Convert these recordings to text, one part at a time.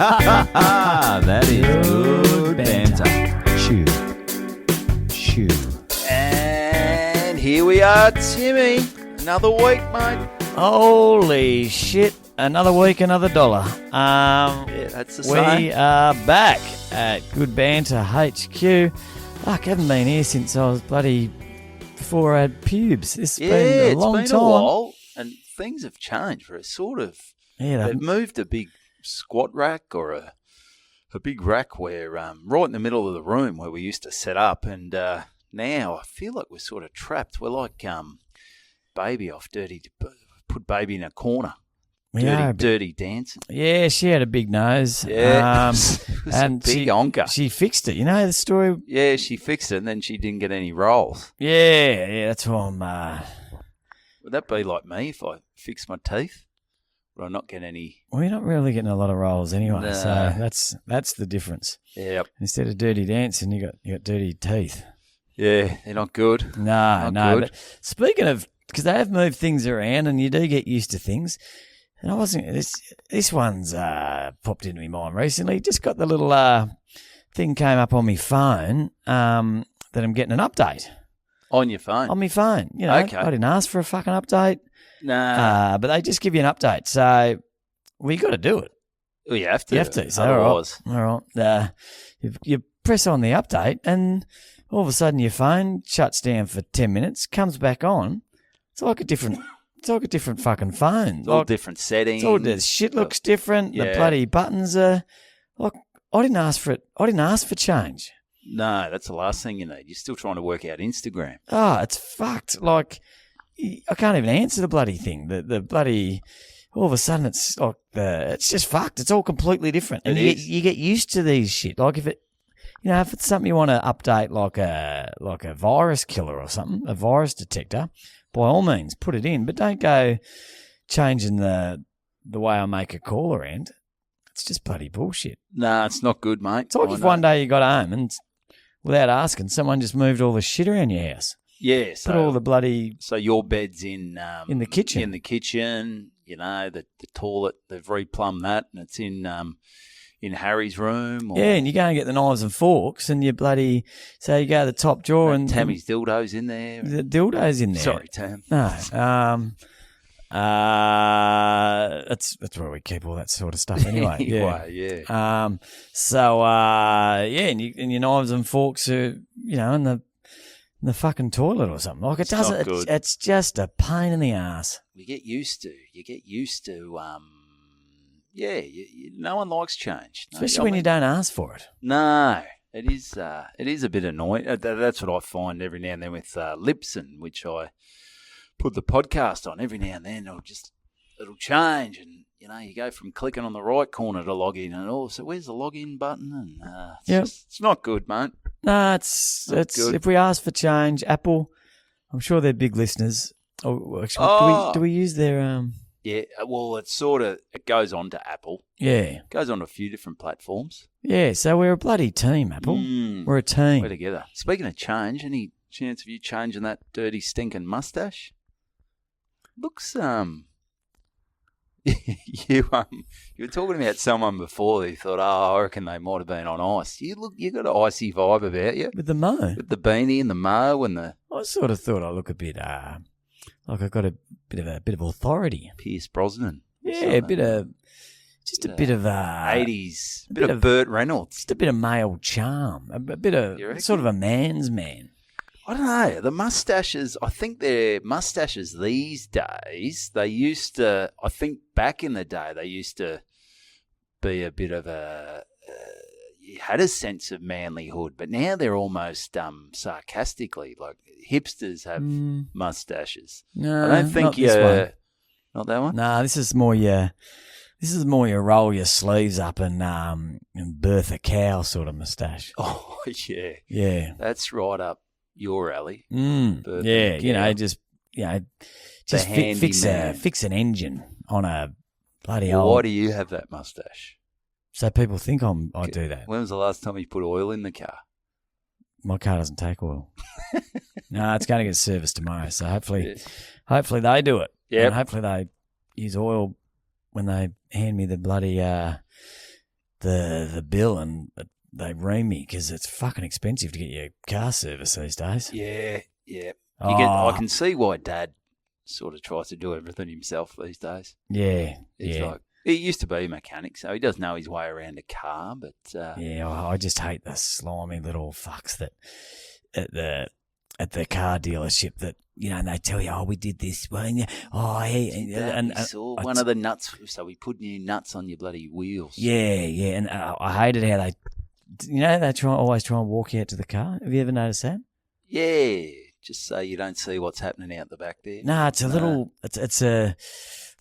That is good banter. Shoo. And here we are, Timmy. Another week, mate. Holy shit. Another week, another dollar. Yeah, that's the same. We are back at Good Banter HQ. Fuck, haven't been here since I was before I had pubes. It's been a long time. It's been a while, and things have changed for a sort of... Yeah, they've moved a big squat rack or a big rack where right in the middle of the room where we used to set up, and now I feel like we're sort of trapped. We're like baby off Dirty, put baby in a corner. Dirty dancing. Yeah, she had a big nose. Yeah, and big onker. She fixed it. You know the story? Yeah, she fixed it, and then she didn't get any rolls. Yeah, that's why I'm... Would that be like me if I fixed my teeth? Would I not get any... Well, you're not really getting a lot of rolls anyway, No. so that's the difference. Yep. Instead of dirty dancing, you got dirty teeth. Yeah, they're not good. No. Good. But speaking of, because they have moved things around, and you do get used to things. And I wasn't. This one's popped into my mind recently. Just got the little thing came up on my phone that I'm getting an update On your phone? on my phone. You know, Okay. I didn't ask for a fucking update, Nah. but they just give you an update. So we got to do it. Well, you have to. You have to. So Otherwise. all right. You press on the update, and all of a sudden your phone shuts down for 10 minutes, comes back on. It's like a different fucking phone. It's all Like, different settings. it's all the shit looks different. Yeah. The bloody buttons are like I didn't ask for it. I didn't ask for change. No, that's the last thing you need. You're still trying to work out Instagram. Oh, it's fucked. Like I can't even answer the bloody thing. The bloody all of a sudden it's like it's just fucked. It's all completely different. And you get used to these shit. Like if it's something you want to update, like a virus killer or something, a virus detector, by all means put it in. But don't go changing the way I make a call around. It's just bloody bullshit. No, it's not good, mate. It's like if one day you got home and without asking, someone just moved all the shit around your house. Yeah, Put all the bloody So your bed's in the kitchen. In the kitchen, you know, the toilet, they've replumbed that, and it's in Harry's room. Or yeah, and you go and get the knives and forks, and you bloody so you go to the top drawer and Tammy's dildo's in there. the dildo's in there. Sorry, Tam. No, that's where we keep all that sort of stuff anyway. Anyway, yeah. And your knives and forks are in the fucking toilet or something. Like it It's doesn't. not good. It's just a pain in the ass. You get used to. No one likes change. No, Especially when you don't ask for it. No, it is a bit annoying. That's what I find every now and then with Lipson, which I put the podcast on every now and then. It'll change, and you go from clicking on the right corner to log in, and also where's the login button? And it's not good, mate. No, it's good. if we ask for change, Apple, I'm sure they're big listeners. Oh, actually, do we use their Yeah, well, it goes on to Apple. Yeah. It goes on to a few different platforms. Yeah, so we're a bloody team, Apple. We're a team. We're together. Speaking of change, any chance of you changing that dirty, stinking mustache? Looks, you were talking about someone before who thought, I reckon they might have been on ice. You got an icy vibe about you. With the mo. With the beanie and the mo and the... I sort of thought I look a bit, like I've got a bit of authority. Pierce Brosnan. Yeah, a bit of 80s, bit of Burt Reynolds. Just a bit of male charm. A bit of sort of a man's man. I don't know. The mustaches, I think they're mustaches these days. They used to, I think back in the day, they used to be a bit of you had a sense of manlyhood, but now they're almost sarcastically, like hipsters have mustaches. No, I don't think not this one. Not that one? No, this is more your roll your sleeves up and birth a cow sort of moustache. Oh, yeah. Yeah. That's right up your alley. Yeah, just fix an engine on a bloody old... Why do you have that mustache? So people think I do that. When was the last time you put oil in the car? My car doesn't take oil. No, it's going to get serviced tomorrow. So hopefully they do it. Yeah. Hopefully they use oil when they hand me the bloody the bill and they ream me because it's fucking expensive to get your car service these days. Yeah. I can see why Dad sort of tries to do everything himself these days. Yeah, Like, he used to be a mechanic, so he does know his way around a car, but... I just hate the slimy little fucks that at the car dealership that, and they tell you, we did this. Well, and saw one of the nuts, so we put new nuts on your bloody wheels. Yeah, and I hated how they, they always try and walk you out to the car. Have you ever noticed that? Yeah, just so you don't see what's happening out the back there. No, it's a little, it's a,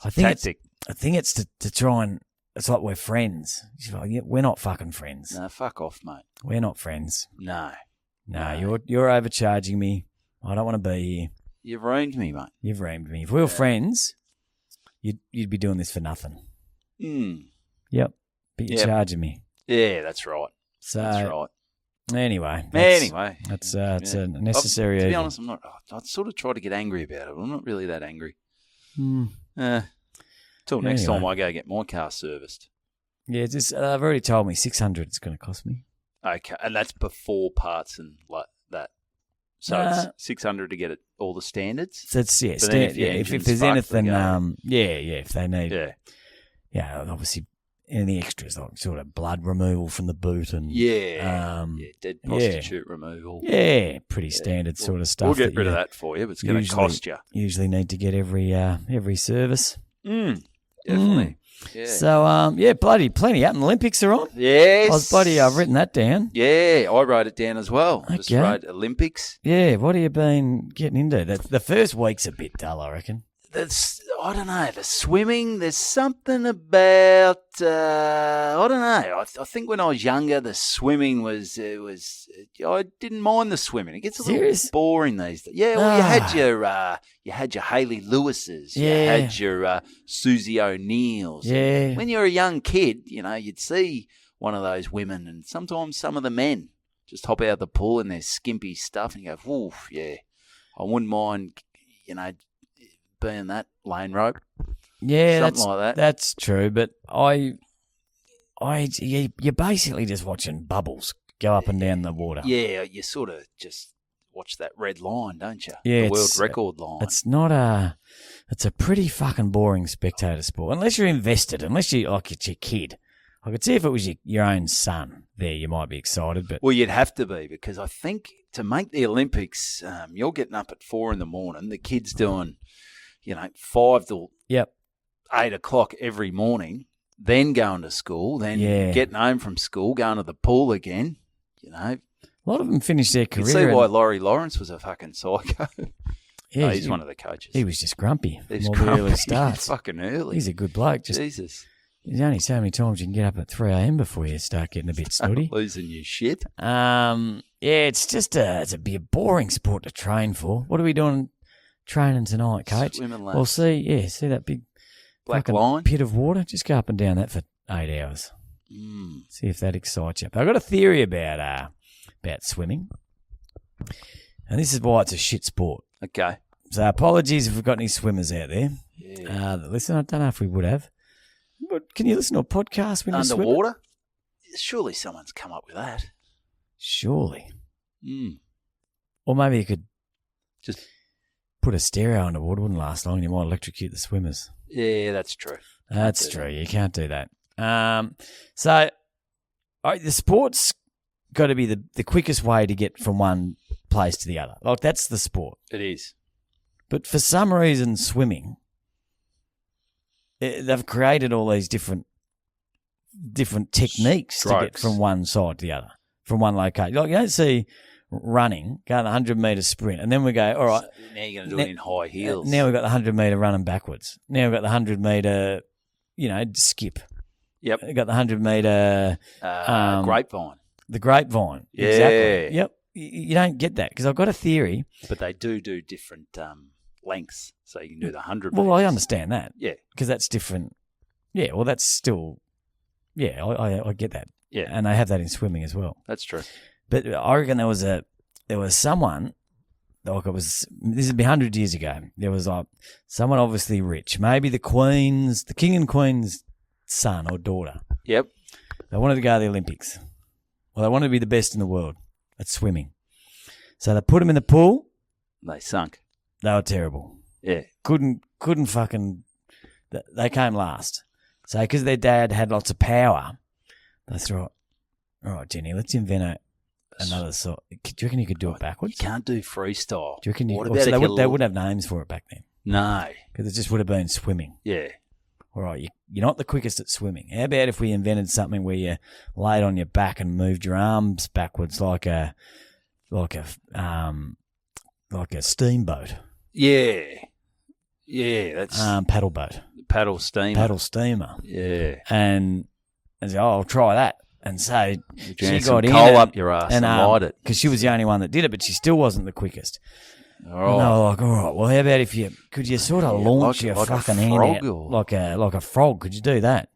I think tactic. I think it's to try and, it's like we're friends. We're not fucking friends. No, fuck off, mate. We're not friends. No. You're overcharging me. I don't want to be here. You've reamed me, mate. You've reamed me. If we were friends, you'd be doing this for nothing. Yep. But you're charging me. Yeah, that's right. That's right. Anyway, it's a necessary evil. To be honest, I sort of try to get angry about it. I'm not really that angry. Till next time I go get my car serviced. Yeah, they've already told me $600 it's going to cost me. Okay, and that's before parts and like that. So it's $600 to get it all the standards. So it's if there's anything, if they need, obviously any extras like sort of blood removal from the boot and dead prostitute removal. Yeah, pretty standard sort of stuff. We'll get rid of that for you, but it's going to cost you. Usually need to get every service. Definitely. Yeah. So, plenty out. And Olympics are on. Yes. I've written that down. Yeah, I wrote it down as well. Okay. Just wrote Olympics. Yeah, what have you been getting into? The first week's a bit dull, I reckon. I don't know, the swimming, there's something about, I don't know. I think when I was younger, the swimming I didn't mind the swimming. It gets a little boring these days. Yeah, well, you had your Hayley Lewises, you had your Susie O'Neills. Yeah. When you're a young kid, you'd see one of those women, and sometimes some of the men just hop out of the pool in their skimpy stuff, and you go, "Woof, yeah, I wouldn't mind, being that lane rope." Yeah, something like that. That's true, but you're basically just watching bubbles go up and down the water. Yeah, you sort of just watch that red line, don't you? Yeah, the world record line. It's a pretty fucking boring spectator sport unless you're invested. Unless it's your kid. I could see if it was your own son. There, you might be excited, but you'd have to be, because I think to make the Olympics, you're getting up at 4 a.m. The kid's doing 5 till 8 o'clock every morning, then going to school, then getting home from school, going to the pool again, A lot of them finished their career. You see why Laurie Lawrence was a fucking psycho. Yeah, he's one of the coaches. He was just grumpy. He's all grumpy. The early starts. Fucking early. He's a good bloke. Jesus. There's only so many times you can get up at 3 a.m. before you start getting a bit snotty. Losing your shit. It's just it's a boring sport to train for. What are we doing training tonight, coach? Swimming laps. Well, see that big black line pit of water? Just go up and down that for 8 hours. See if that excites you. But I've got a theory about swimming, and this is why it's a shit sport. Okay. So apologies if we've got any swimmers out there. Yeah. Listen, I don't know if we would have. But can you listen to a podcast when you're swimming? Underwater? Surely someone's come up with that. Surely. Or maybe you could just put a stereo underwater. Wouldn't last long. You might electrocute the swimmers. Yeah, that's true. That's true. You can't do that. So the sport's got to be the quickest way to get from one place to the other. Like, that's the sport. It is. But for some reason, swimming, they've created all these different techniques to get from one side to the other, from one location. Like, you don't see running, going the 100-metre sprint, and then we go, all right. So now you're going to do it in high heels. Now we've got the 100-metre running backwards. Now we've got the 100-metre, skip. Yep. We've got the 100-metre... grapevine. The grapevine. Yeah. Exactly. Yep. You don't get that, because I've got a theory. But they do different lengths, so you can do the 100 Well, metres. I understand that. Yeah. Because that's different. Yeah, well, that's still... Yeah, I get that. Yeah. And they have that in swimming as well. That's true. But I reckon there was someone, like this would be 100 years ago, there was like someone obviously rich, maybe the king and queen's son or daughter. Yep. They wanted to go to the Olympics. Well, they wanted to be the best in the world at swimming. So they put them in the pool. They sunk. They were terrible. Yeah. Couldn't fucking... They came last. So because their dad had lots of power, they thought, all right, Jenny, let's invent another sort. Do you reckon you could do it backwards? You can't do freestyle. Do you reckon What about they wouldn't have names for it back then. No. Because it just would have been swimming. Yeah. All right, you're not the quickest at swimming. How about if we invented something where you laid on your back and moved your arms backwards like a steamboat? Yeah. Yeah, that's paddle boat. paddle steamer. Paddle steamer. Yeah. And I said, I'll try that. And so she got in coal up your ass and light it. Because she was the only one that did it, but she still wasn't the quickest. All right. And they were like, all right, well, how about if could you sort of launch your fucking hand out like a frog? Could you do that?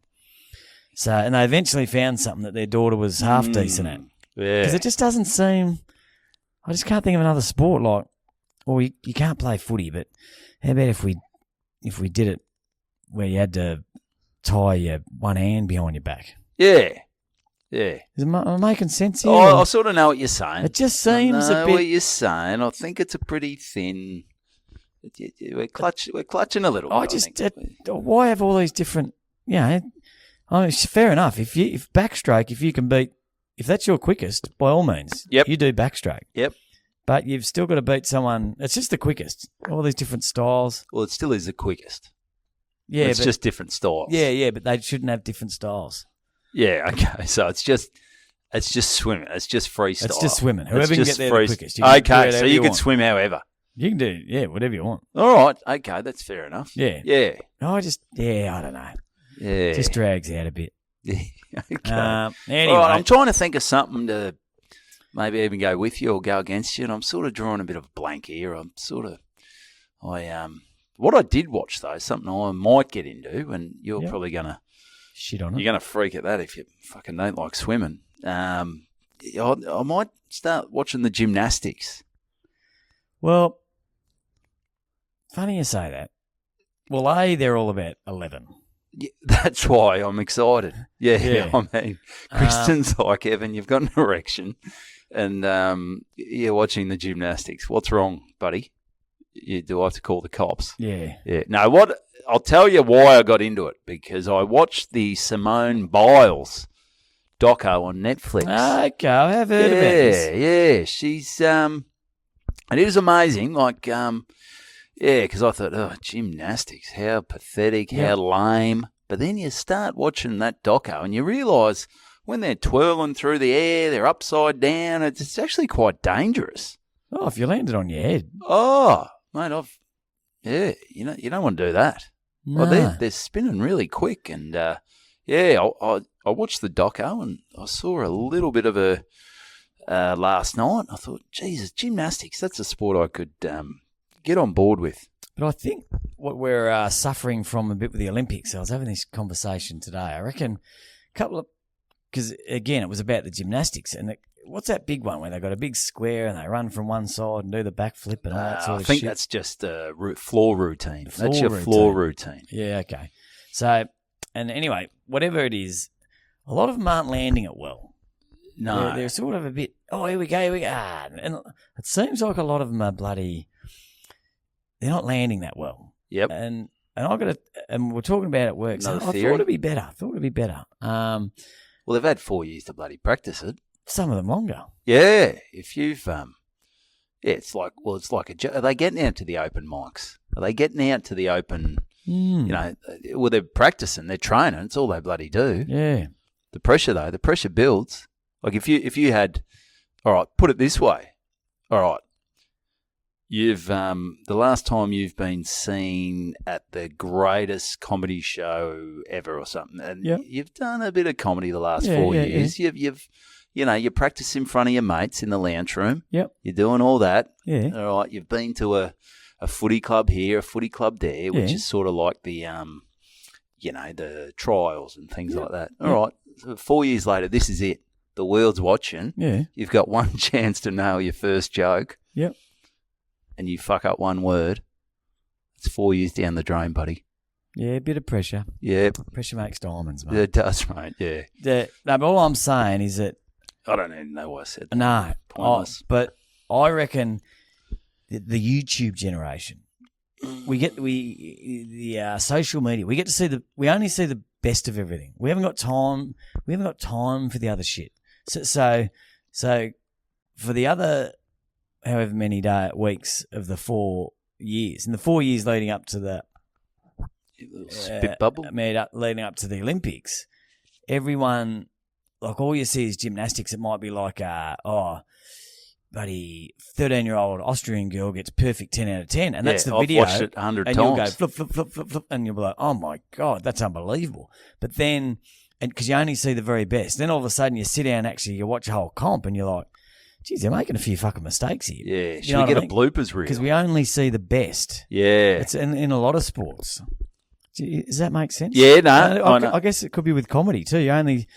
So, and they eventually found something that their daughter was half decent at. Yeah. Because it just doesn't seem, I just can't think of another sport like, well, you can't play footy, but how about if we did it where you had to tie your one hand behind your back? Yeah. Yeah. Am I making sense here? Oh, I sort of know what you're saying. It just seems I know a bit... what you're saying. I think it's a pretty thin... We're clutching a little bit, why have all these different... I mean, fair enough. If backstroke, if you can beat... If that's your quickest, by all means, you do backstroke. Yep. But you've still got to beat someone... It's just the quickest. All these different styles. Well, it still is the quickest. Yeah, it's just different styles. Yeah, but they shouldn't have different styles. Yeah, okay. So it's just swimming. It's just freestyle. It's just swimming. Whoever can get there the quickest. Okay, so you can swim however. You can do, whatever you want. All right. Okay, that's fair enough. Yeah. Yeah. I don't know. Yeah. It just drags out a bit. Yeah. Okay. Anyway. All right, I'm trying to think of something to maybe even go with you or go against you, and I'm sort of drawing a bit of a blank here. What I did watch, though, something I might get into, and you're probably going to... Shit on it. You're going to freak at that if you fucking don't like swimming. I might start watching the gymnastics. Well, funny you say that. Well, they're all about 11. Yeah, that's why I'm excited. Yeah. I mean, Kristen's like, Evan, you've got an erection, and you're watching the gymnastics. What's wrong, buddy? Do I have to call the cops? Yeah. No, I'll tell you why I got into it, because I watched the Simone Biles doco on Netflix. Okay, I have heard about this. Yeah, she's it is amazing. Like, because I thought, gymnastics, how pathetic, how lame. But then you start watching that doco and you realise when they're twirling through the air, they're upside down. It's actually quite dangerous. Oh, if you landed on your head. Oh, mate, you don't want to do that. No. Well, they're spinning really quick, and I watched the doco and I saw a little bit of a last night. I thought, Jesus, gymnastics, that's a sport I could get on board with. But I think what we're suffering from a bit with the Olympics, I was having this conversation today. I reckon because again, it was about the gymnastics, and what's that big one where they got a big square and they run from one side and do the backflip and all that sort of shit? I think that's just a floor routine. That's your floor routine. Yeah, okay. So, and anyway, whatever it is, a lot of them aren't landing it well. No. They're sort of a bit, here we go. And it seems like a lot of them are they're not landing that well. Yep. And we're talking about it at work. So I thought it'd be better. Well, they've had 4 years to bloody practice it. Some of them longer. Yeah, if you've, it's like are they getting out to the open mics? Are they getting out to the open, they're practicing, they're training, it's all they bloody do. Yeah. The pressure builds. Like if you had, all right, put it this way, all right, you've, the last time you've been seen at the greatest comedy show ever or something, and you've done a bit of comedy the last 4 years, you've you practice in front of your mates in the lounge room. Yep. You're doing all that. Yeah. All right. You've been to a footy club here, a footy club there, which is sort of like the, the trials and things like that. All right. So 4 years later, this is it. The world's watching. Yeah. You've got one chance to nail your first joke. Yep. And you fuck up one word. It's 4 years down the drain, buddy. Yeah, a bit of pressure. Yeah. Pressure makes diamonds, mate. It does, mate, yeah. No, but all I'm saying is that... I don't even know why I said that. No. Pointless. But I reckon the YouTube generation, the social media, we only see the best of everything. We haven't got time for the other shit. So for the other however many weeks of the 4 years, in the 4 years leading up to the spit bubble, leading up to the Olympics, everyone, like, all you see is gymnastics. It might be like, buddy, 13-year-old Austrian girl gets perfect 10 out of 10, and that's the video. I've watched it 100 and times. You'll go flip, flip, flip, flip, flip, and you'll be like, oh my God, that's unbelievable. But then, and because you only see the very best, then all of a sudden you sit down and actually you watch a whole comp and you're like, geez, they're making a few fucking mistakes here. Yeah, should we get a bloopers reel? Because we only see the best. Yeah. It's in a lot of sports. Does that make sense? Yeah, no. I guess it could be with comedy too. You only...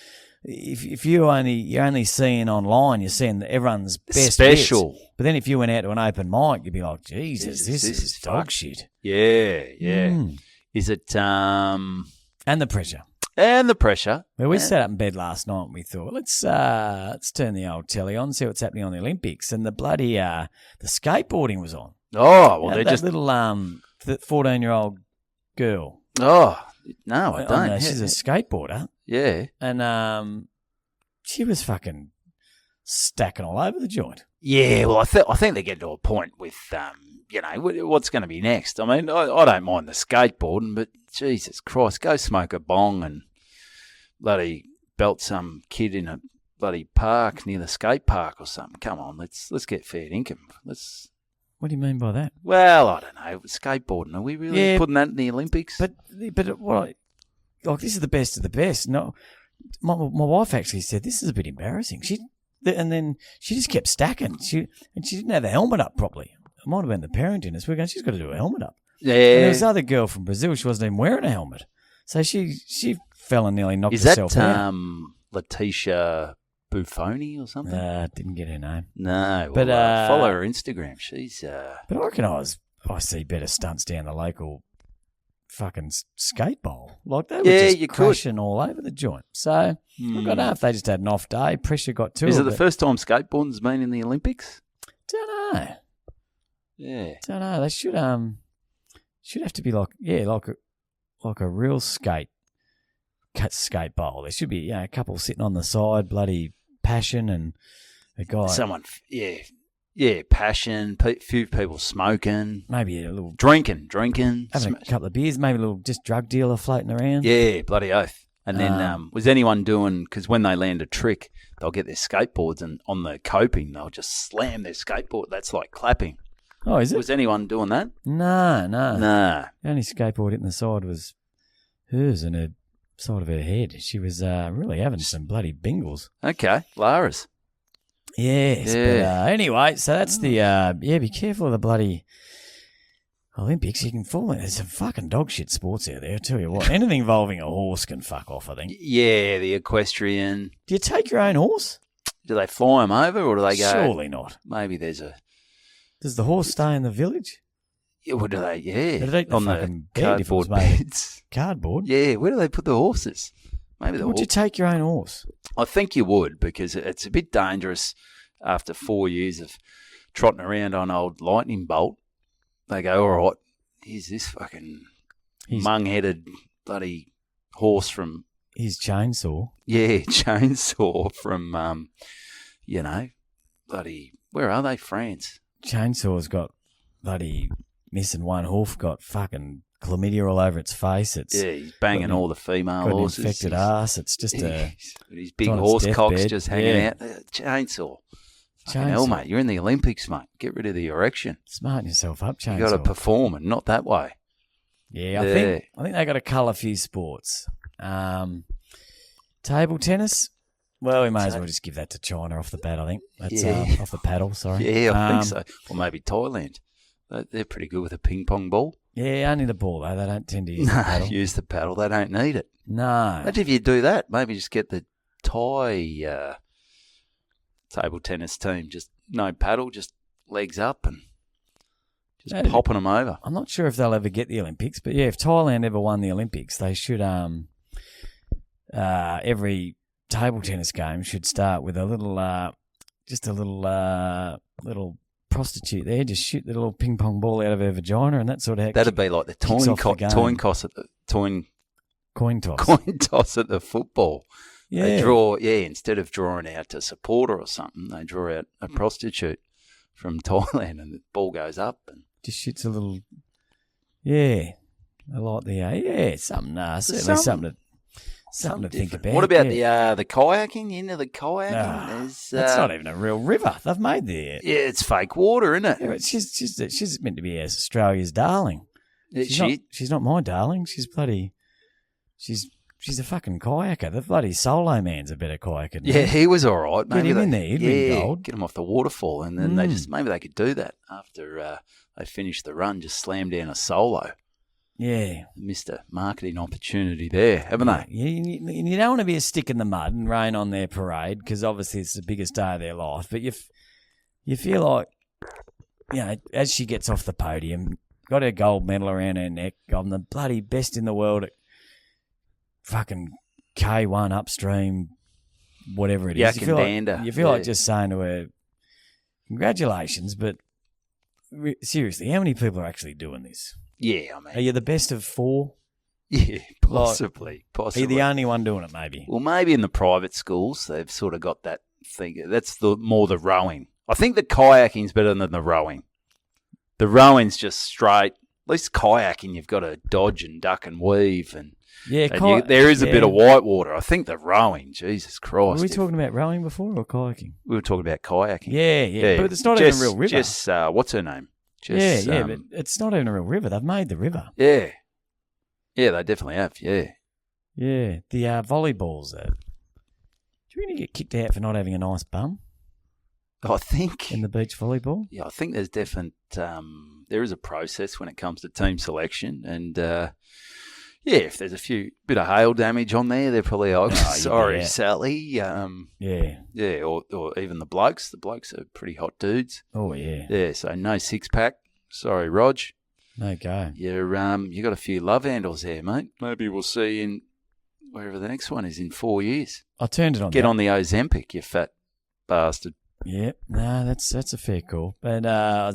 If you're only seeing online, you're seeing everyone's best special bits. But then if you went out to an open mic, you'd be like, Jesus, this is dog shit. Yeah. Is it and the pressure. And the pressure. Well, we sat up in bed last night and we thought, let's turn the old telly on, see what's happening on the Olympics, and the bloody the skateboarding was on. Oh, well, they're that just little 14-year-old girl. Oh, no, I don't. She's a skateboarder. Yeah. And she was fucking stacking all over the joint. Yeah, well, I think they get to a point with, what's going to be next. I mean, I don't mind the skateboarding, but Jesus Christ, go smoke a bong and bloody belt some kid in a bloody park near the skate park or something. Come on, let's get fair income. What do you mean by that? Well, I don't know. Skateboarding, are we really putting that in the Olympics? But what? Like, this is the best of the best. No, my wife actually said this is a bit embarrassing. And then she just kept stacking. She didn't have the helmet up properly. It might have been the parent in us. We're going, she's got to do a helmet up. Yeah. And there was this other girl from Brazil. She wasn't even wearing a helmet, so she fell and nearly knocked herself out. Is that Letitia Buffoni or something? Didn't get her name. No, but follow her Instagram. She's. But I reckon I see better stunts down the local fucking skate bowl. Like, they were just crashing all over the joint. So I don't know if they just had an off day. Pressure got to it. Is it the first time skateboarding's been in the Olympics? Don't know. Yeah. Don't know. They should have to be like a real skate bowl. There should be a couple sitting on the side, bloody passion, and a guy. Someone, passion. Few people smoking, maybe a little drinking, having a couple of beers, maybe a little just drug dealer floating around. Yeah, bloody oath. And then was anyone doing? Because when they land a trick, they'll get their skateboards and on the coping, they'll just slam their skateboard. That's like clapping. Oh, is it? Was anyone doing that? No. Nah. The only skateboard hitting the side was hers and the side of her head. She was really having some bloody bingles. Okay, Lara's. Yes. Yeah. But anyway, so that's the be careful of the bloody Olympics. You can fall in. There's some fucking dog shit sports out there. I tell you what, anything involving a horse can fuck off, I think. Yeah, the equestrian. Do you take your own horse? Do they fly them over or do they go? Surely not. Maybe there's a. Does the horse stay in the village? Yeah, what do they? Yeah, do they eat on the cardboard beds. Cardboard. Yeah, where do they put the horses? Maybe Would you take your own horse? I think you would, because it's a bit dangerous after 4 years of trotting around on old lightning bolt. They go, all right, here's this fucking mung-headed bloody horse from... His chainsaw. Yeah, chainsaw from, bloody... Where are they? France. Chainsaw's got bloody missing one hoof, got fucking chlamydia all over its face. He's banging all the female got horses. An infected ass. It's just his big horse cocks just hanging out. Chainsaw. Hell, mate, you're in the Olympics, mate. Get rid of the erection. Smarten yourself up, chainsaw. You got to perform, and not that way. Yeah, I think they got to cull a few sports. Table tennis. Well, we may as well just give that to China off the bat, I think. That's off the paddle, sorry. Yeah, I think so. Or maybe Thailand. They're pretty good with a ping pong ball. Yeah, only the ball, though. They don't tend to use the paddle. Use the paddle. They don't need it. No. Imagine if you do that. Maybe just get the Thai table tennis team. Just no paddle, just legs up and Just popping them over. I'm not sure if they'll ever get the Olympics, but yeah, if Thailand ever won the Olympics, they should. Every table tennis game should start with a little, little prostitute there, just shoot the little ping pong ball out of her vagina, and that sort of. That'd be like the coin toss at the football. Yeah. They draw, instead of drawing out a supporter or something, they draw out a prostitute from Thailand, and the ball goes up and just shoots a little. Yeah, I like the something. Certainly something to think about. What about the kayaking? You into the kayaking? That's not even a real river. They've made there. Yeah, it's fake water, isn't it? Yeah, she's meant to be Australia's darling. She's not my darling. She's a fucking kayaker. The bloody Solo Man's a better kayaker. Yeah, he was all right. Get him in there. He'd win gold. Get him off the waterfall, and then maybe they could do that after they finished the run. Just slam down a solo. Yeah. Missed a marketing opportunity there, haven't they? Yeah, you don't want to be a stick in the mud and rain on their parade because obviously it's the biggest day of their life. But you feel like, as she gets off the podium, got her gold medal around her neck, I'm the bloody best in the world at fucking K1 upstream, whatever it is. You feel like just saying to her, congratulations, but seriously, how many people are actually doing this? Yeah, I mean, are you the best of 4? Yeah, possibly. Are you the only one doing it, maybe? Well, maybe in the private schools, they've sort of got that thing. That's more the rowing. I think the kayaking's better than the rowing. The rowing's just straight. At least kayaking, you've got to dodge and duck and weave. And there is a bit of white water. I think the rowing, Jesus Christ. Were we talking about rowing before or kayaking? We were talking about kayaking. Yeah. But it's not even a real river. What's her name? But it's not even a real river. They've made the river. Yeah. Yeah, they definitely have, yeah. Yeah, the volleyballs. Do you really get kicked out for not having a nice bum? I think. In the beach volleyball? Yeah, I think there's there is a process when it comes to team selection. And, if there's bit of hail damage on there, they're probably like, sorry, Sally. Yeah, or even the blokes. The blokes are pretty hot dudes. Oh, yeah. Yeah, so no six-pack. Sorry, Rog. No go. You got a few love handles there, mate. Maybe we'll see in wherever the next one is in 4 years. I turned it on. Get on the Ozempic, you fat bastard. Yeah, no, that's a fair call. But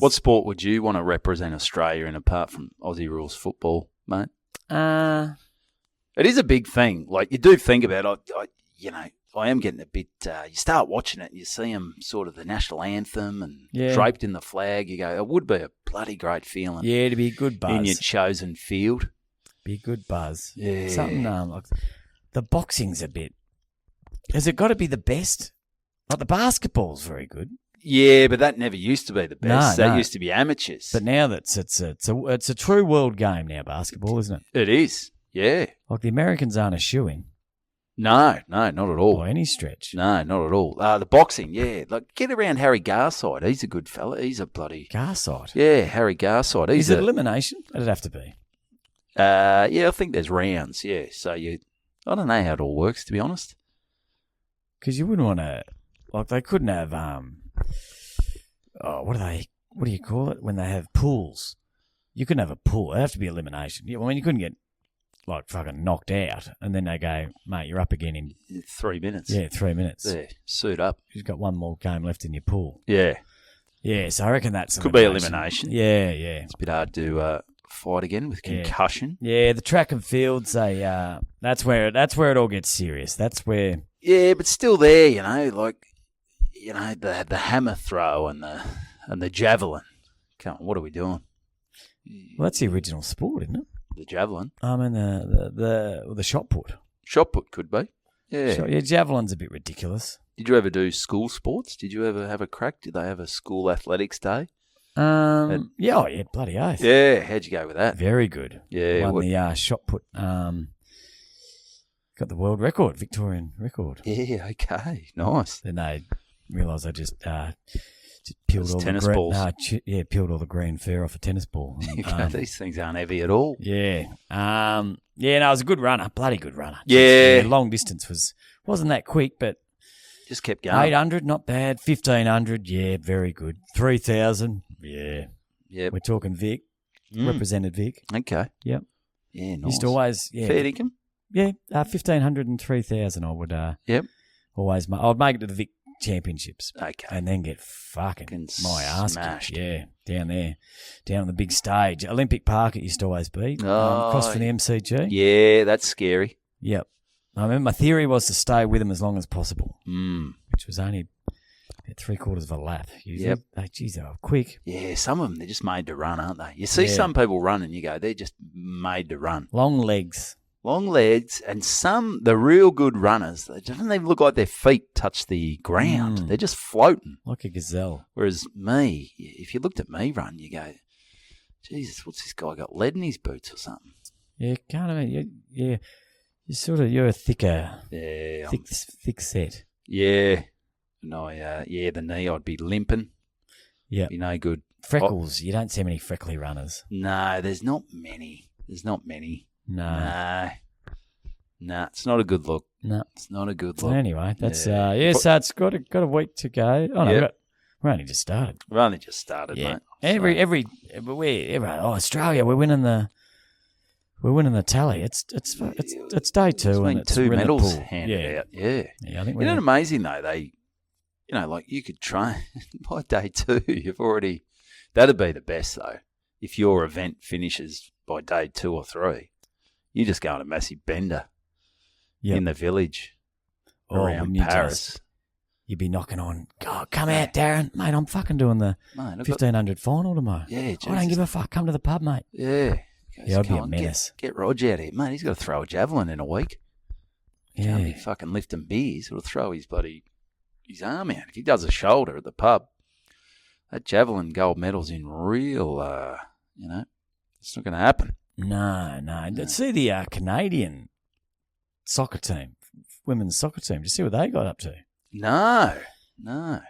what sport would you want to represent Australia in apart from Aussie rules football, mate? It is a big thing. Like you do think about it. I am getting a bit. You start watching it and you see them sort of the national anthem and draped in the flag. You go, it would be a bloody great feeling. Yeah, to be a good buzz in your chosen field. Be a good buzz. Yeah, something like the boxing's a bit. Has it got to be the best? Like the basketball's very good. Yeah, but that never used to be the best. No, that used to be amateurs. But now it's a true world game now, basketball, isn't it? It is. Yeah. Like the Americans aren't a shoo-in. No, not at all. By any stretch. No, not at all. The boxing, yeah. Like, get around Harry Garside. He's a good fella. He's a bloody... Garside? Yeah, Harry Garside. Is it elimination? It'd have to be. Yeah, I think there's rounds, yeah. So I don't know how it all works, to be honest. Because you wouldn't want to... Like, they couldn't have... what do you call it? When they have pools. You couldn't have a pool. It'd have to be elimination. I mean, you couldn't get... like fucking knocked out, and then they go, mate, you're up again in 3 minutes. Yeah, 3 minutes. Yeah, suit up. You've got one more game left in your pool. Yeah. Yeah, so I reckon that's could be elimination. Yeah. It's a bit hard to fight again with concussion. Yeah, the track and fields, that's where it all gets serious. That's where. Yeah, but still there, the hammer throw and the javelin. Come on, what are we doing? Well, that's the original sport, isn't it? The javelin. I mean the shot put. Shot put could be. Yeah. Javelin's a bit ridiculous. Did you ever do school sports? Did you ever have a crack? Did they have a school athletics day? Yeah, bloody oath. Yeah, how'd you go with that? Very good. Yeah. Won the shot put. Got the world record, Victorian record. Yeah, okay, nice. Then they realised they just peeled all tennis the balls. Peeled all the green fur off a tennis ball. These things aren't heavy at all. Yeah. It was a good runner, bloody good runner. Yeah. Long distance wasn't that quick, but just kept going. 800, not bad. 1500, yeah, very good. 3000, yeah. Yep. We're talking Vic, represented Vic. Okay. Yep. Yeah, nice. Used to always, Fair income? Yeah, 1,500 and 3,000 I would Yep. always make. I'd make it to the Vic Championships. Okay. And then get fucking my ass smashed. kicked. Yeah, down there. Down on the big stage. Olympic Park it used to always be. Oh, across from the MCG. Yeah, that's scary. Yep. I remember my theory was to stay with them as long as possible, which was only about 3/4 of a lap. Usually. Yep. Geez, they were quick. Yeah, some of them, they're just made to run, aren't they? You see some people run and you go, they're just made to run. Long legs. Long legs, and the real good runners, they don't even look like their feet touch the ground. They're just floating. Like a gazelle. Whereas me, if you looked at me run, you go, Jesus, what's this guy got? Lead in his boots or something? Yeah, can't imagine. Yeah. You're a thicker, thick set. Yeah. No, the knee, I'd be limping. Yeah. Be no good. Freckles. You don't see many freckly runners. No, there's not many. No. No, it's not a good look. No. It's not a good look. Anyway, that's, so it's got a week to go. Oh, no, we're only just started. We've only just started, mate. Australia, we're winning the tally. It's day 2. It's been and 2 we're in the medals pool. handed out. Yeah. I think Isn't it amazing, though? They, like you could train by day 2. That'd be the best, though. If your event finishes by day 2 or 3, you just go on a massive bender in the village around Paris. You'd be knocking on, come out, Darren. Mate, I'm fucking doing the 1,500 final tomorrow. Yeah, Jesus. I don't give a fuck. Come to the pub, mate. Yeah. I'd be a menace. Get Rog out here. Mate, he's got to throw a javelin in a week. Yeah. Can't be fucking lifting beers. He'll throw his arm out. If he does a shoulder at the pub, that javelin gold medal's in real, it's not going to happen. No. See the Canadian soccer team, women's soccer team. Did you see what they got up to? No.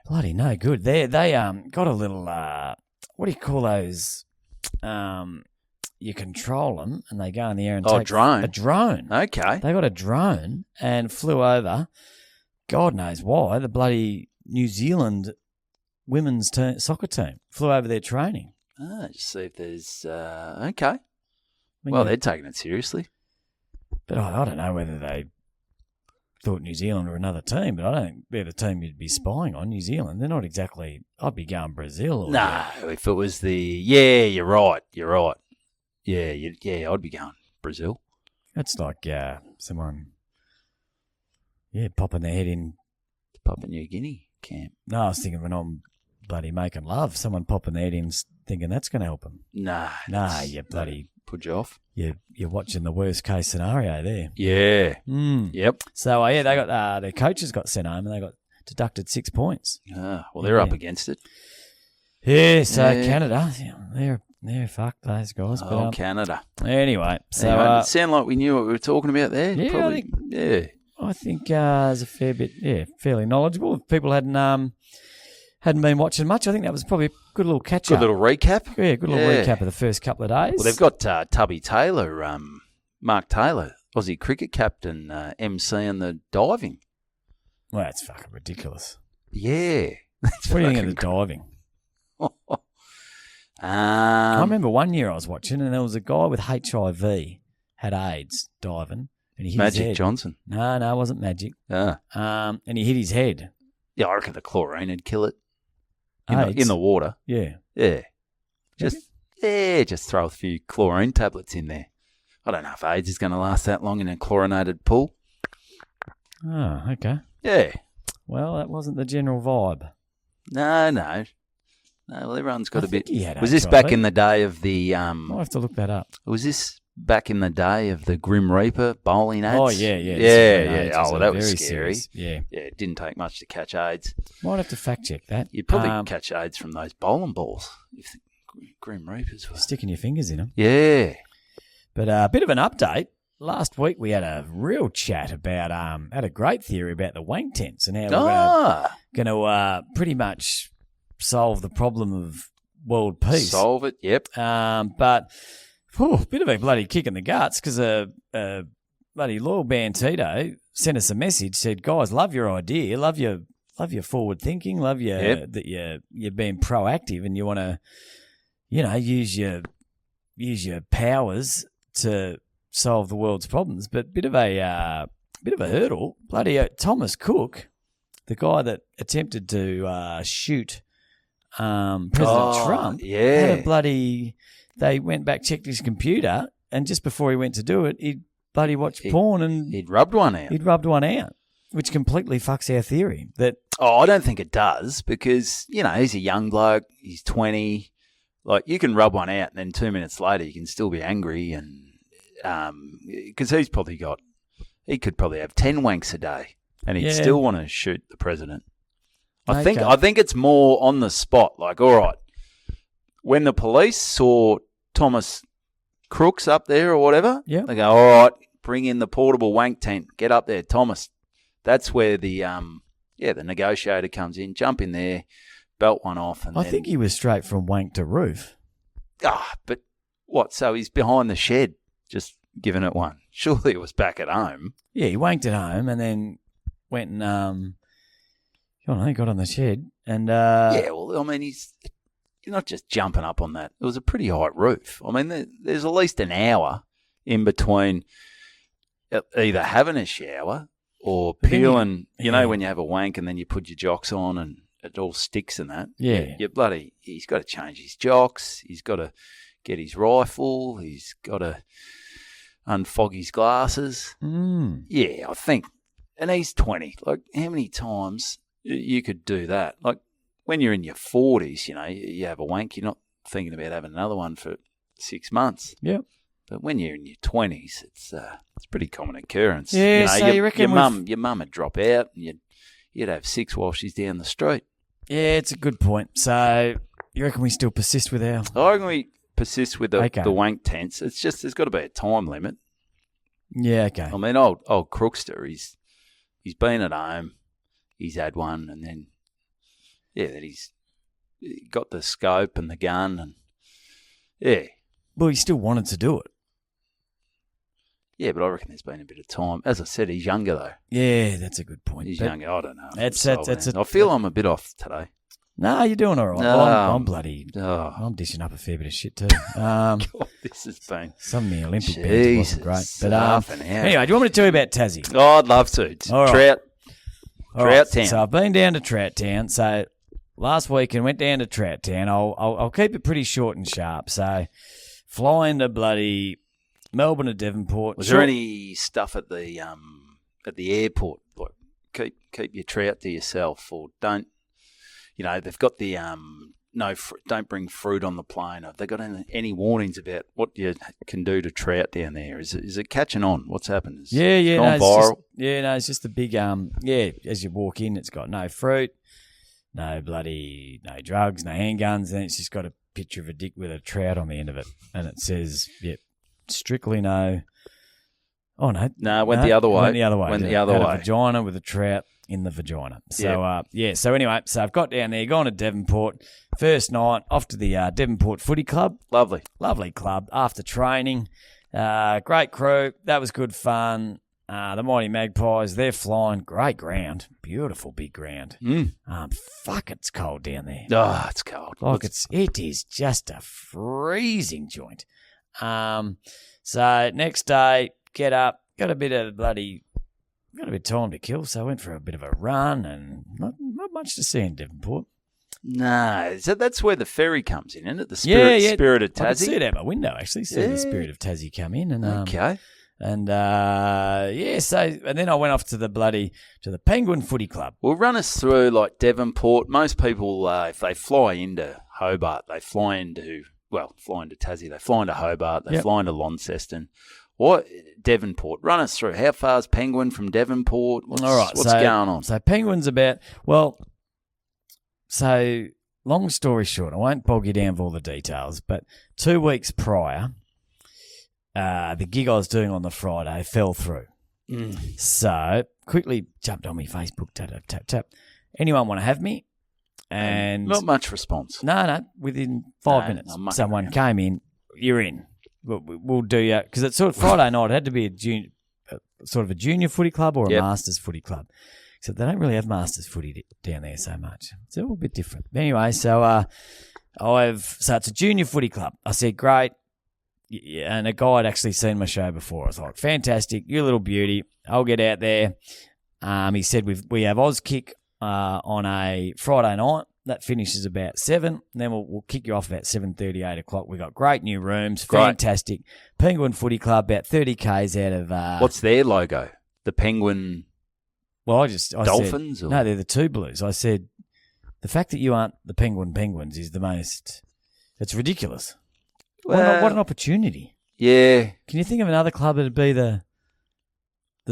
Bloody no good. They got a little, what do you call those? You control them and they go in the air and take drone. A drone. Okay. They got a drone and flew over, God knows why, the bloody New Zealand women's soccer team. Flew over their training. Just see if there's, okay. Well, they're taking it seriously. But I don't know whether they thought New Zealand were another team, but I don't think they're the team you'd be spying on, New Zealand. They're not exactly, I'd be going Brazil. No, if it was you're right. Yeah, I'd be going Brazil. That's like someone, popping their head in. Papua New Guinea camp. No, I was thinking when I'm bloody making love, someone popping their head in thinking that's going to help them. Nah, you bloody... Put you off. You're watching the worst case scenario there. Yeah. Yep. So, they got their coaches got sent home and they got deducted 6 points. Well, they're up against it. Yeah, so Canada, they're fucked, those guys. But, Canada. Anyway, so... it sounded like we knew what we were talking about there. Yeah, probably, I think there's a fair bit, fairly knowledgeable. If people hadn't been watching much, I think that was probably a good little catch-up. Good little recap. Yeah, good little recap of the first couple of days. Well, they've got Tubby Taylor, Mark Taylor, Aussie cricket captain, MCing the diving. Well, that's fucking ridiculous. Yeah. What do you think of the diving? I remember one year I was watching and there was a guy with HIV, had AIDS, diving. And he hit his head. Johnson. No, it wasn't Magic. Yeah. And he hit his head. Yeah, I reckon the chlorine would kill it. In the water. Yeah. Yeah. Just throw a few chlorine tablets in there. I don't know if AIDS is going to last that long in a chlorinated pool. Oh, okay. Yeah. Well, that wasn't the general vibe. No, well, everyone's got a bit... Was this HIV. back in the day of the... I'll have to look that up. Was this back in the day of the Grim Reaper bowling ads? Oh, yeah. Yeah. Oh, well, that was scary. Serious. Yeah. Yeah, it didn't take much to catch AIDS. Might have to fact check that. You'd probably catch AIDS from those bowling balls if the Grim Reapers were... Sticking your fingers in them. Yeah. But a bit of an update. Last week we had a real chat about, had a great theory about the wank tents and how we're going to pretty much solve the problem of world peace. Solve it, yep. But bit of a bloody kick in the guts because bloody loyal Bantito sent us a message, said, guys, love your idea, love your forward thinking, love your that you're being proactive and you want use your powers to solve the world's problems. But bit of a hurdle. Bloody Thomas Cook, the guy that attempted to shoot President Trump, had a bloody. They went back, checked his computer, and just before he went to do it, he'd bloody watched porn and he'd rubbed one out. Which completely fucks our theory that. Oh, I don't think it does because he's a young bloke. He's 20. Like you can rub one out, and then 2 minutes later you can still be angry, and because he could probably have 10 wanks a day, and he'd still want to shoot the president. I think it's more on the spot. Like, all right, when the police saw Thomas Crooks up there or whatever, they go, all right, bring in the portable wank tent. Get up there, Thomas. That's where the negotiator comes in. Jump in there, belt one off, and I think he was straight from wank to roof. But what? So he's behind the shed, just giving it one. Surely it was back at home. Yeah, he wanked at home and then went and he got on the shed and you're not just jumping up on that. It was a pretty high roof. I mean, there's at least an hour in between either having a shower or peeling. When you have a wank and then you put your jocks on and it all sticks and that. Yeah. He's got to change his jocks. He's got to get his rifle. He's got to unfog his glasses. Yeah, I think. And he's 20. Like, how many times you could do that? Like, when you're in your 40s, you have a wank, you're not thinking about having another one for 6 months. Yep. But when you're in your 20s, it's a pretty common occurrence. Yeah, so you reckon your mum would drop out and you'd have 6 while she's down the street. Yeah, it's a good point. So you reckon we still persist with our... I reckon we persist with the wank tents. It's just there's got to be a time limit. Yeah, okay. I mean, old Crookster, he's been at home, he's had one, and then that he's got the scope and the gun, and Well, he still wanted to do it. Yeah, but I reckon there's been a bit of time. As I said, he's younger though. Yeah, that's a good point. He's younger. I don't know. I feel I'm a bit off today. No, you're doing all right. I'm bloody. I'm dishing up a fair bit of shit too. God, this has been some of the Olympic bands wasn't great. But half an hour. Anyway, do you want me to tell you about Tassie? Oh, I'd love to. All right. Trout Town. So I've been down to Trout Town. So last weekend went down to Trout Town. I'll keep it pretty short and sharp. So flying to bloody Melbourne to Devonport. Was there any stuff at the airport? Like keep your trout to yourself, or don't. They've got the don't bring fruit on the plane. Have they got any warnings about what you can do to trout down there? Is it catching on? What's happened? Gone viral? It's just a big as you walk in, it's got no fruit, no drugs, no handguns, and it's just got a picture of a dick with a trout on the end of it, and it says, strictly no. Oh no, it went the other way. Went the other way. A vagina with a trout in the vagina. So So anyway, I've got down there, gone to Devonport. First night off to the Devonport Footy Club. Lovely club. After training, great crew. That was good fun. The Mighty Magpies, they're flying. Great ground, beautiful big ground. Fuck, it's cold down there. Oh, it's cold. It is just a freezing joint. So next day, get up, got a bit of time to kill, so I went for a bit of a run, and not much to see in Devonport. No, so that's where the ferry comes in, isn't it? The spirit of Tassie. I can see it out my window, actually. See the spirit of Tassie come in, and okay. And and then I went off to the Penguin Footy Club. Well, run us through like Devonport. Most people, if they fly into Hobart, they fly into Tassie, they fly into Hobart, they fly into Launceston. What Devonport? Run us through. How far's Penguin from Devonport? What's going on? So Penguin's so long story short, I won't bog you down with all the details, but 2 weeks prior, the gig I was doing on the Friday fell through. So quickly jumped on my Facebook, tap. Anyone want to have me? And not much response. No, within 5 minutes, someone came in. You're in. We'll do you, because it's sort of Friday night. It had to be a junior footy club or a masters footy club. Except they don't really have masters footy down there so much. It's all a bit different. Anyway, so So it's a junior footy club. I said, great. Yeah, and a guy had actually seen my show before. I was like, fantastic, you little beauty. I'll get out there. He said we have Oz kick on a Friday night. That finishes about 7. Then we'll kick you off about 7:30, 8 o'clock. We got great new rooms, fantastic. Penguin Footy Club, about 30 k's out of. What's their logo? The Penguin. Well, I Dolphins. Said, no, they're the Two Blues. I said the fact that you aren't the Penguins is the most. It's ridiculous. Well, what an opportunity. Yeah. Can you think of another club that'd be the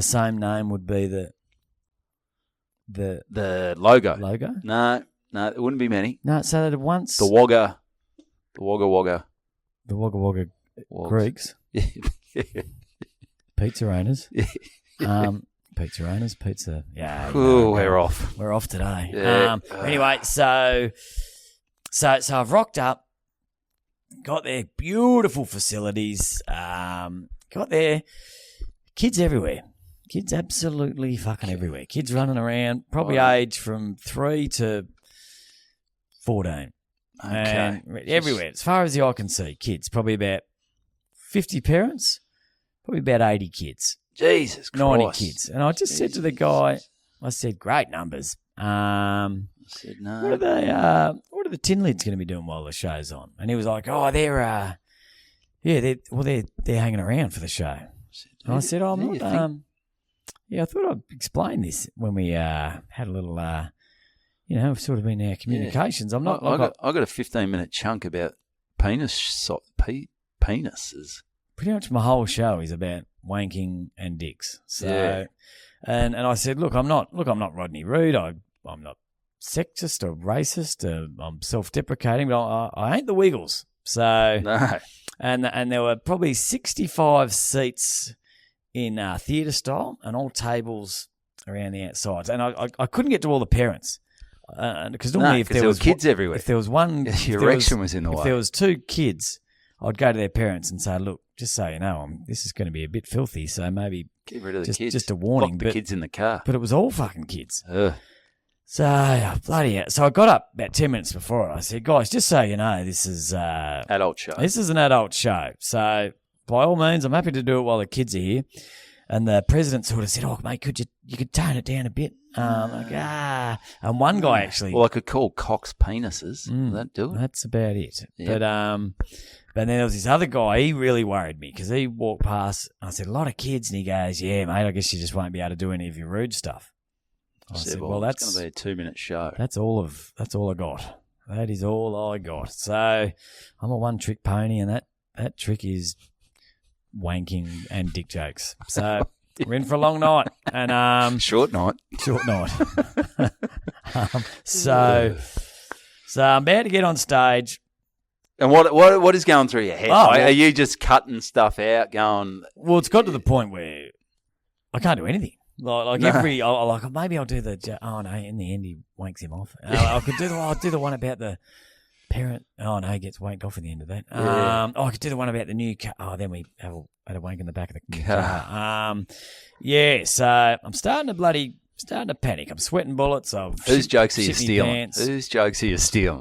same name would be the logo? Logo? No, there wouldn't be many. No, so that once the Wagga Wagga Greeks, pizza owners, pizza owners, pizza. Yeah. Ooh, we're off. We're off today. Yeah. Anyway, so I've rocked up. Got there, beautiful facilities. Got there, kids everywhere. Kids absolutely fucking everywhere. Kids running around, probably age from 3 to 14. Okay. And everywhere, as far as the eye can see, kids. Probably about 50 parents, probably about 80 kids. Jesus Christ. 90 kids. And I just said to the guy, I said, great numbers. I said, no. What are the tin lids going to be doing while the show's on? And he was like, oh, they're hanging around for the show. And I said, oh, I'm not. I thought I'd explain this when we had a little, sort of in our communications. I'm not. I got a 15-minute chunk about penises. Pretty much my whole show is about wanking and dicks. So, and I said, look, I'm not Rodney Rude. I'm not sexist or racist. I'm self-deprecating, but I ain't the Wiggles. So, no. And there were probably 65 seats in theatre style and all tables around the outsides. And I couldn't get to all the parents because normally if there was kids everywhere, if there was one, your erection was in the way. If there was 2 kids, I'd go to their parents and say, look, just so you know, this is going to be a bit filthy, so maybe get rid of the kids. Just a warning. Lock the kids in the car. But it was all fucking kids. Ugh. So, bloody hell. So I got up about 10 minutes before it. I said, guys, just so you know, this is adult show. This is an adult show. So by all means, I'm happy to do it while the kids are here. And the president sort of said, oh, mate, you could tone it down a bit. And one guy actually... Well, I could call cocks penises. Will that do it? That's about it. Yep. But then there was this other guy, he really worried me because he walked past, and I said, a lot of kids, and he goes, yeah, mate, I guess you just won't be able to do any of your rude stuff. I said, well, that's going to be a 2-minute show. That's all I got. That is all I got. So I'm a one-trick pony, and that trick is wanking and dick jokes. So we're in for a long night. And short night. So I'm about to get on stage. And what is going through your head? Are you just cutting stuff out, going... Well, it's got to the point where I can't do anything. Maybe I'll do the... Oh, no, in the end, he wanks him off. I could do the one about the parent... Oh, no, he gets wanked off at the end of that. Yeah. I could do the one about the new car. Oh, then we had a wank in the back of the new car. So I'm starting to panic. I'm sweating bullets. Whose jokes are you stealing?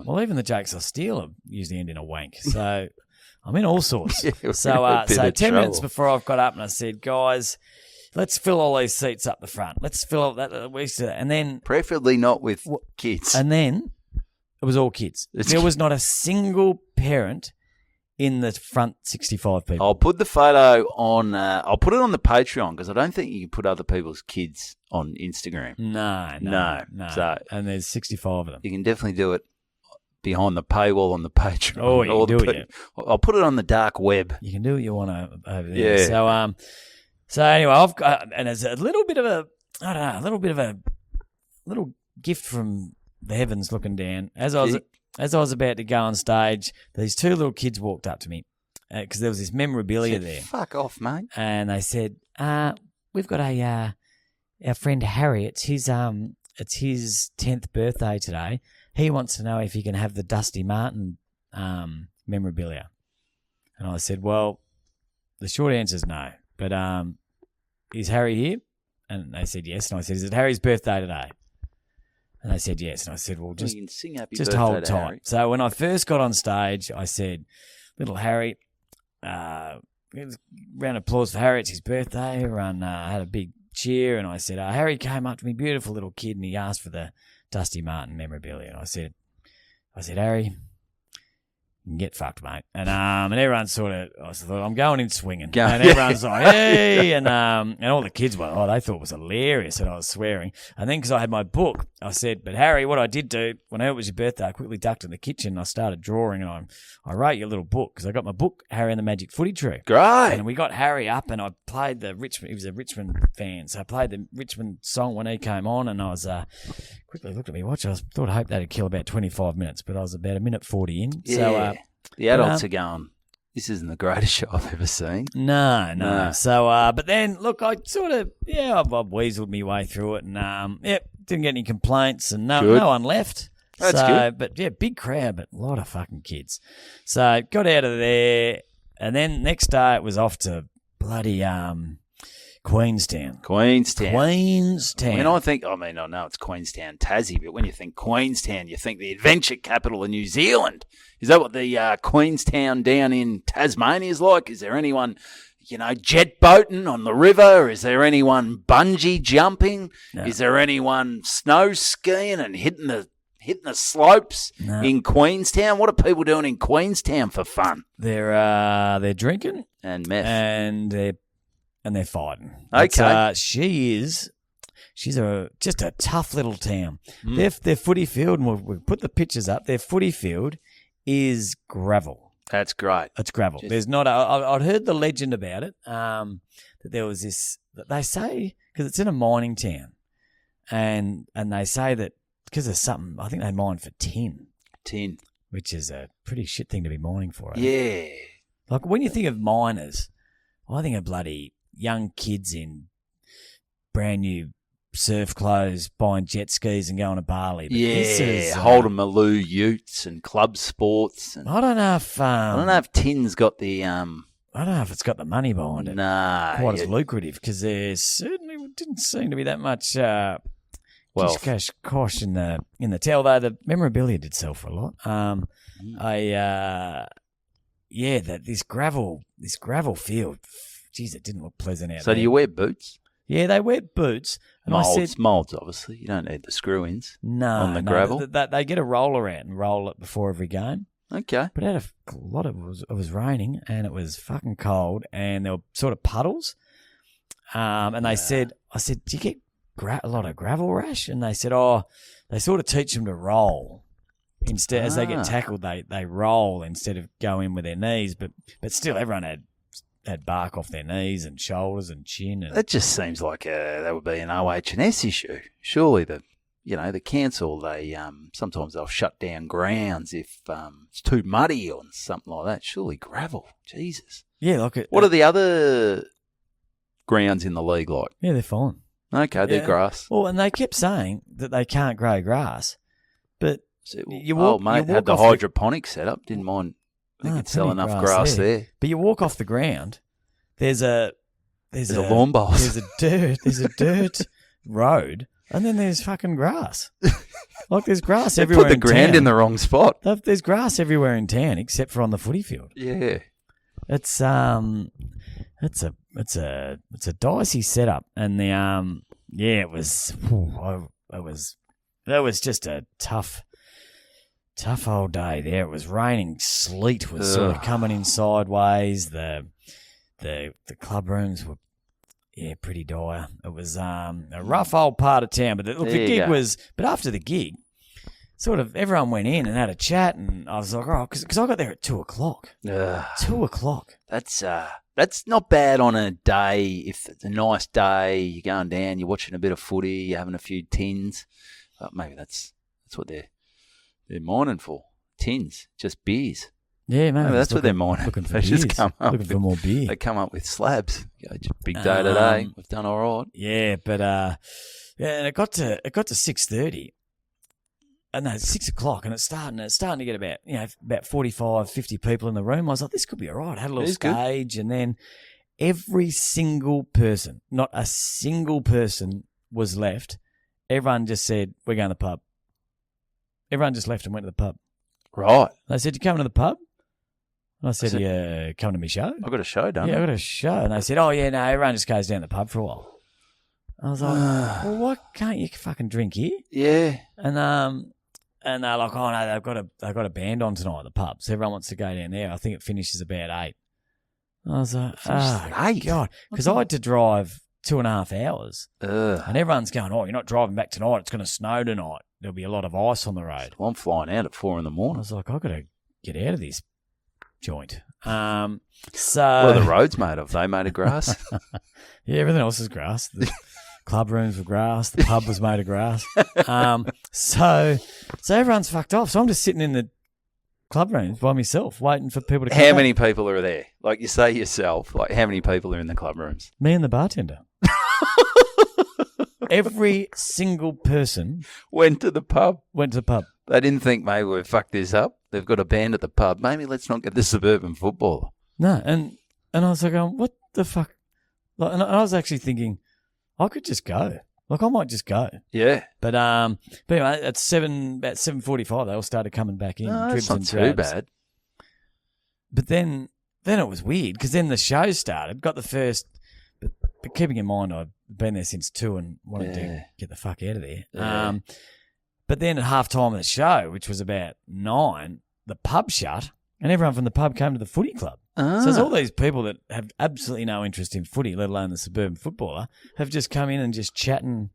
Well, even the jokes I steal are usually end in a wank. So I'm in all sorts. So 10 minutes before I've got up and I said, guys, let's fill all these seats up the front. Let's fill up that. And then... Preferably not with kids. And then it was all kids. There was not a single parent in the front 65 people. I'll put the photo on... I'll put it on the Patreon because I don't think you can put other people's kids on Instagram. No. So, and there's 65 of them. You can definitely do it behind the paywall on the Patreon. Oh, you can do it. I'll put it on the dark web. You can do what you want over there. Yeah. So anyway, I've got... And there's a little bit of a little gift from the heavens looking down. As I was about to go on stage, these 2 little kids walked up to me because there was this memorabilia there. Fuck off, mate. And they said, we've got our friend Harry. It's his 10th birthday today. He wants to know if he can have the Dusty Martin memorabilia. And I said, well, the short answer is no. But is Harry here? And they said yes. And I said, is it Harry's birthday today? And they said yes. And I said, well, You can sing happy just birthday hold to tight. Harry. So when I first got on stage, I said, little Harry, round of applause for Harry. It's his birthday. Everyone had a big cheer. And I said, Harry came up to me, beautiful little kid, and he asked for the Dusty Martin memorabilia. And I said, Harry, you can get fucked, mate. And everyone I thought, I'm going in swinging. And everyone's like, hey. And all the kids were, they thought it was hilarious and I was swearing. And then because I had my book, I said, but Harry, what I did do, when I heard it was your birthday, I quickly ducked in the kitchen and I started drawing and I wrote you a little book because I got my book, Harry and the Magic Footy Tree. Great. And we got Harry up and I played he was a Richmond fan, so I played the Richmond song when he came on and I was quickly looked at me watch. I hope that'd kill about 25 minutes, but I was about a minute 40 in. Yeah. So, the adults are going, this isn't the greatest show I've ever seen. No. So, but then, look, I sort of, I've weaseled my way through it and, didn't get any complaints and no one left. That's good. But, big crowd, but a lot of fucking kids. So, got out of there and then next day it was off to bloody Queenstown. When I think, I know it's Queenstown, Tassie, but when you think Queenstown, you think the adventure capital of New Zealand. Is that what the Queenstown down in Tasmania is like? Is there anyone, jet boating on the river? Is there anyone bungee jumping? No. Is there anyone snow skiing and hitting the slopes in Queenstown? What are people doing in Queenstown for fun? They're drinking and meth and they're fighting. Okay, she's just a tough little town. Their footy field, and we'll put the pictures up. Their footy field is gravel. That's great. It's gravel. There's not. I'd heard the legend about it. That there was this. That they say because it's in a mining town, and they say that because of something. I think they mine for tin. Which is a pretty shit thing to be mining for. Yeah. Like when you think of miners, I think of bloody young kids in brand new surf clothes, buying jet skis and going to Bali. But Holden Maloo utes and club sports. And I don't know if tin's got the. I don't know if it's got the money behind it. Nah, quite as lucrative because there certainly didn't seem to be that much. Cash in the till, though the memorabilia did sell for a lot. This gravel field. Geez, it didn't look pleasant out there. So do you wear boots? Yeah, they wear boots. And molds, obviously. You don't need the screw-ins on the gravel. They get a roller out and roll it before every game. Okay. But out of a lot of it was raining and it was fucking cold and there were sort of puddles. And I said, do you get a lot of gravel rash? And they said, they sort of teach them to roll. Instead, as they get tackled, they roll instead of go in with their knees. But still, everyone had bark off their knees and shoulders and chin. And that just seems like that would be an OH&S issue. Surely the council, sometimes they'll shut down grounds if it's too muddy or something like that. Surely gravel, Jesus. Yeah, what are the other grounds in the league like? Yeah, they're fine. Okay, they're grass. Well, and they kept saying that they can't grow grass, but had the hydroponic set up. Didn't mind. I think it's sell enough grass there. But you walk off the ground, there's a lawn bowls. There's a dirt road, and then there's fucking grass. Like there's grass everywhere. Put the ground in the wrong spot. There's grass everywhere in town except for on the footy field. Yeah, it's a dicey setup, and it was just a tough old day there. It was raining, sleet was sort of coming in sideways. The club rooms were pretty dire. It was a rough old part of town, but the gig was. But after the gig, sort of everyone went in and had a chat, and I was like, because I got there at 2:00. 2:00. That's not bad on a day. If it's a nice day, you're going down, you're watching a bit of footy, you're having a few tins. Maybe that's what they're mining for. Tins, just beers. Yeah, maybe that's what they're mining. Looking for beers. Just come up looking for more beer. They come up with slabs. Big day today. We've done all right. Yeah, but and it got to 6:30. And no, 6:00, and it's starting to get about 45, 50 people in the room. I was like, this could be all right. I had a little stage, and then every single person, not a single person was left. Everyone just said, we're going to the pub. everyone just left and went to the pub. Right. They said, "You coming to the pub?" And I said, "Yeah, come to my show." I've got a show, don't I? Yeah, I got a show. And they said, "Oh, yeah, no, everyone just goes down the pub for a while." I was like, "Well, why can't you fucking drink here?" Yeah. And they're like, "Oh no, they've got a band on tonight at the pub, so everyone wants to go down there. I think it finishes about 8." I was like, "Oh 8? God," because I had to drive 2.5 hours, Ugh. and everyone's going, "Oh, you're not driving back tonight. It's going to snow tonight. There'll be a lot of ice on the road." Well, I'm flying out at 4 a.m. I was like, "I've got to get out of this joint." So What are the roads made of? They made of grass? yeah, everything else is grass. The club rooms were grass. The pub was made of grass. So everyone's fucked off. So I'm just sitting in the club rooms by myself, waiting for people to come How back. many people are there? Like you say yourself, like how many people are in the club rooms? Me and the bartender. Every single person Went to the pub. went to the pub. They didn't think maybe we've fucked this up. They've got a band at the pub. Maybe let's not get the suburban footballer. No, and I was like, what the fuck? Like, and I was actually thinking, I could just go. Like, I might just go. Yeah. But anyway, at 7:45, they all started coming back in. No, dribs that's not and too drabs. bad. But then it was weird because then the show started. Got the first, but keeping in mind I'd been there since 2 and wanted to get the fuck out of there. Yeah. But then at halftime of the show, which was about 9, the pub shut, and everyone from the pub came to the footy club. Ah. So there's all these people that have absolutely no interest in footy, let alone the suburban footballer, have just come in and just chatting.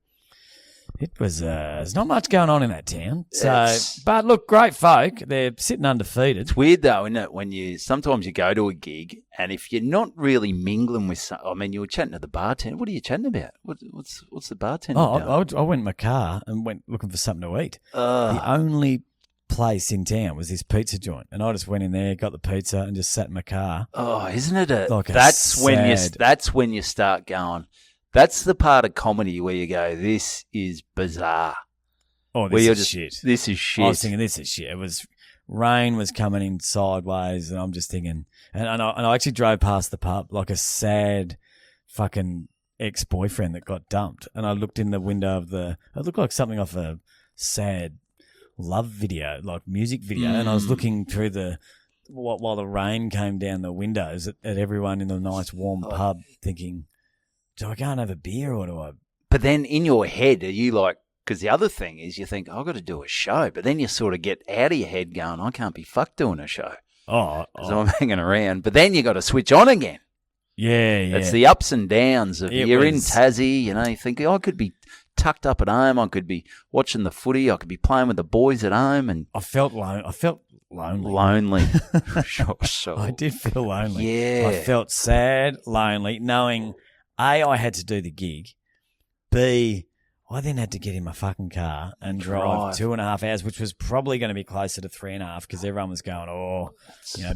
It was there's not much going on in that town. So, but look, great folk. They're sitting undefeated. It's weird though, isn't it? When sometimes you go to a gig and if you're not really mingling with, you were chatting to the bartender. What are you chatting about? What's the bartender doing? I went in my car and went looking for something to eat. The only place in town was this pizza joint, and I just went in there, got the pizza, and just sat in my car. Oh, isn't it? Like that's when you start going. That's the part of comedy where you go, this is bizarre. Oh, this is shit. This is shit. I was thinking, this is shit. It was rain was coming in sideways, and I'm just thinking, and I actually drove past the pub like a sad fucking ex-boyfriend that got dumped, and I looked in the window of it looked like something off a sad love video, like music video, and I was looking through while the rain came down the windows at everyone in the nice warm pub, thinking, do I go and have a beer or do I? But then in your head, are you like, because the other thing is you think, I've got to do a show, but then you sort of get out of your head going, I can't be fucked doing a show. Because I'm hanging around. But then you got to switch on again. Yeah. It's the ups and downs of you're in Tassie, you think, I could be tucked up at home, I could be watching the footy, I could be playing with the boys at home, and I felt lonely. Lonely. Sure. I did feel lonely. Yeah. I felt sad, lonely, knowing A, I had to do the gig. B, I then had to get in my fucking car and drive 2.5 hours, which was probably going to be closer to 3.5 because everyone was going,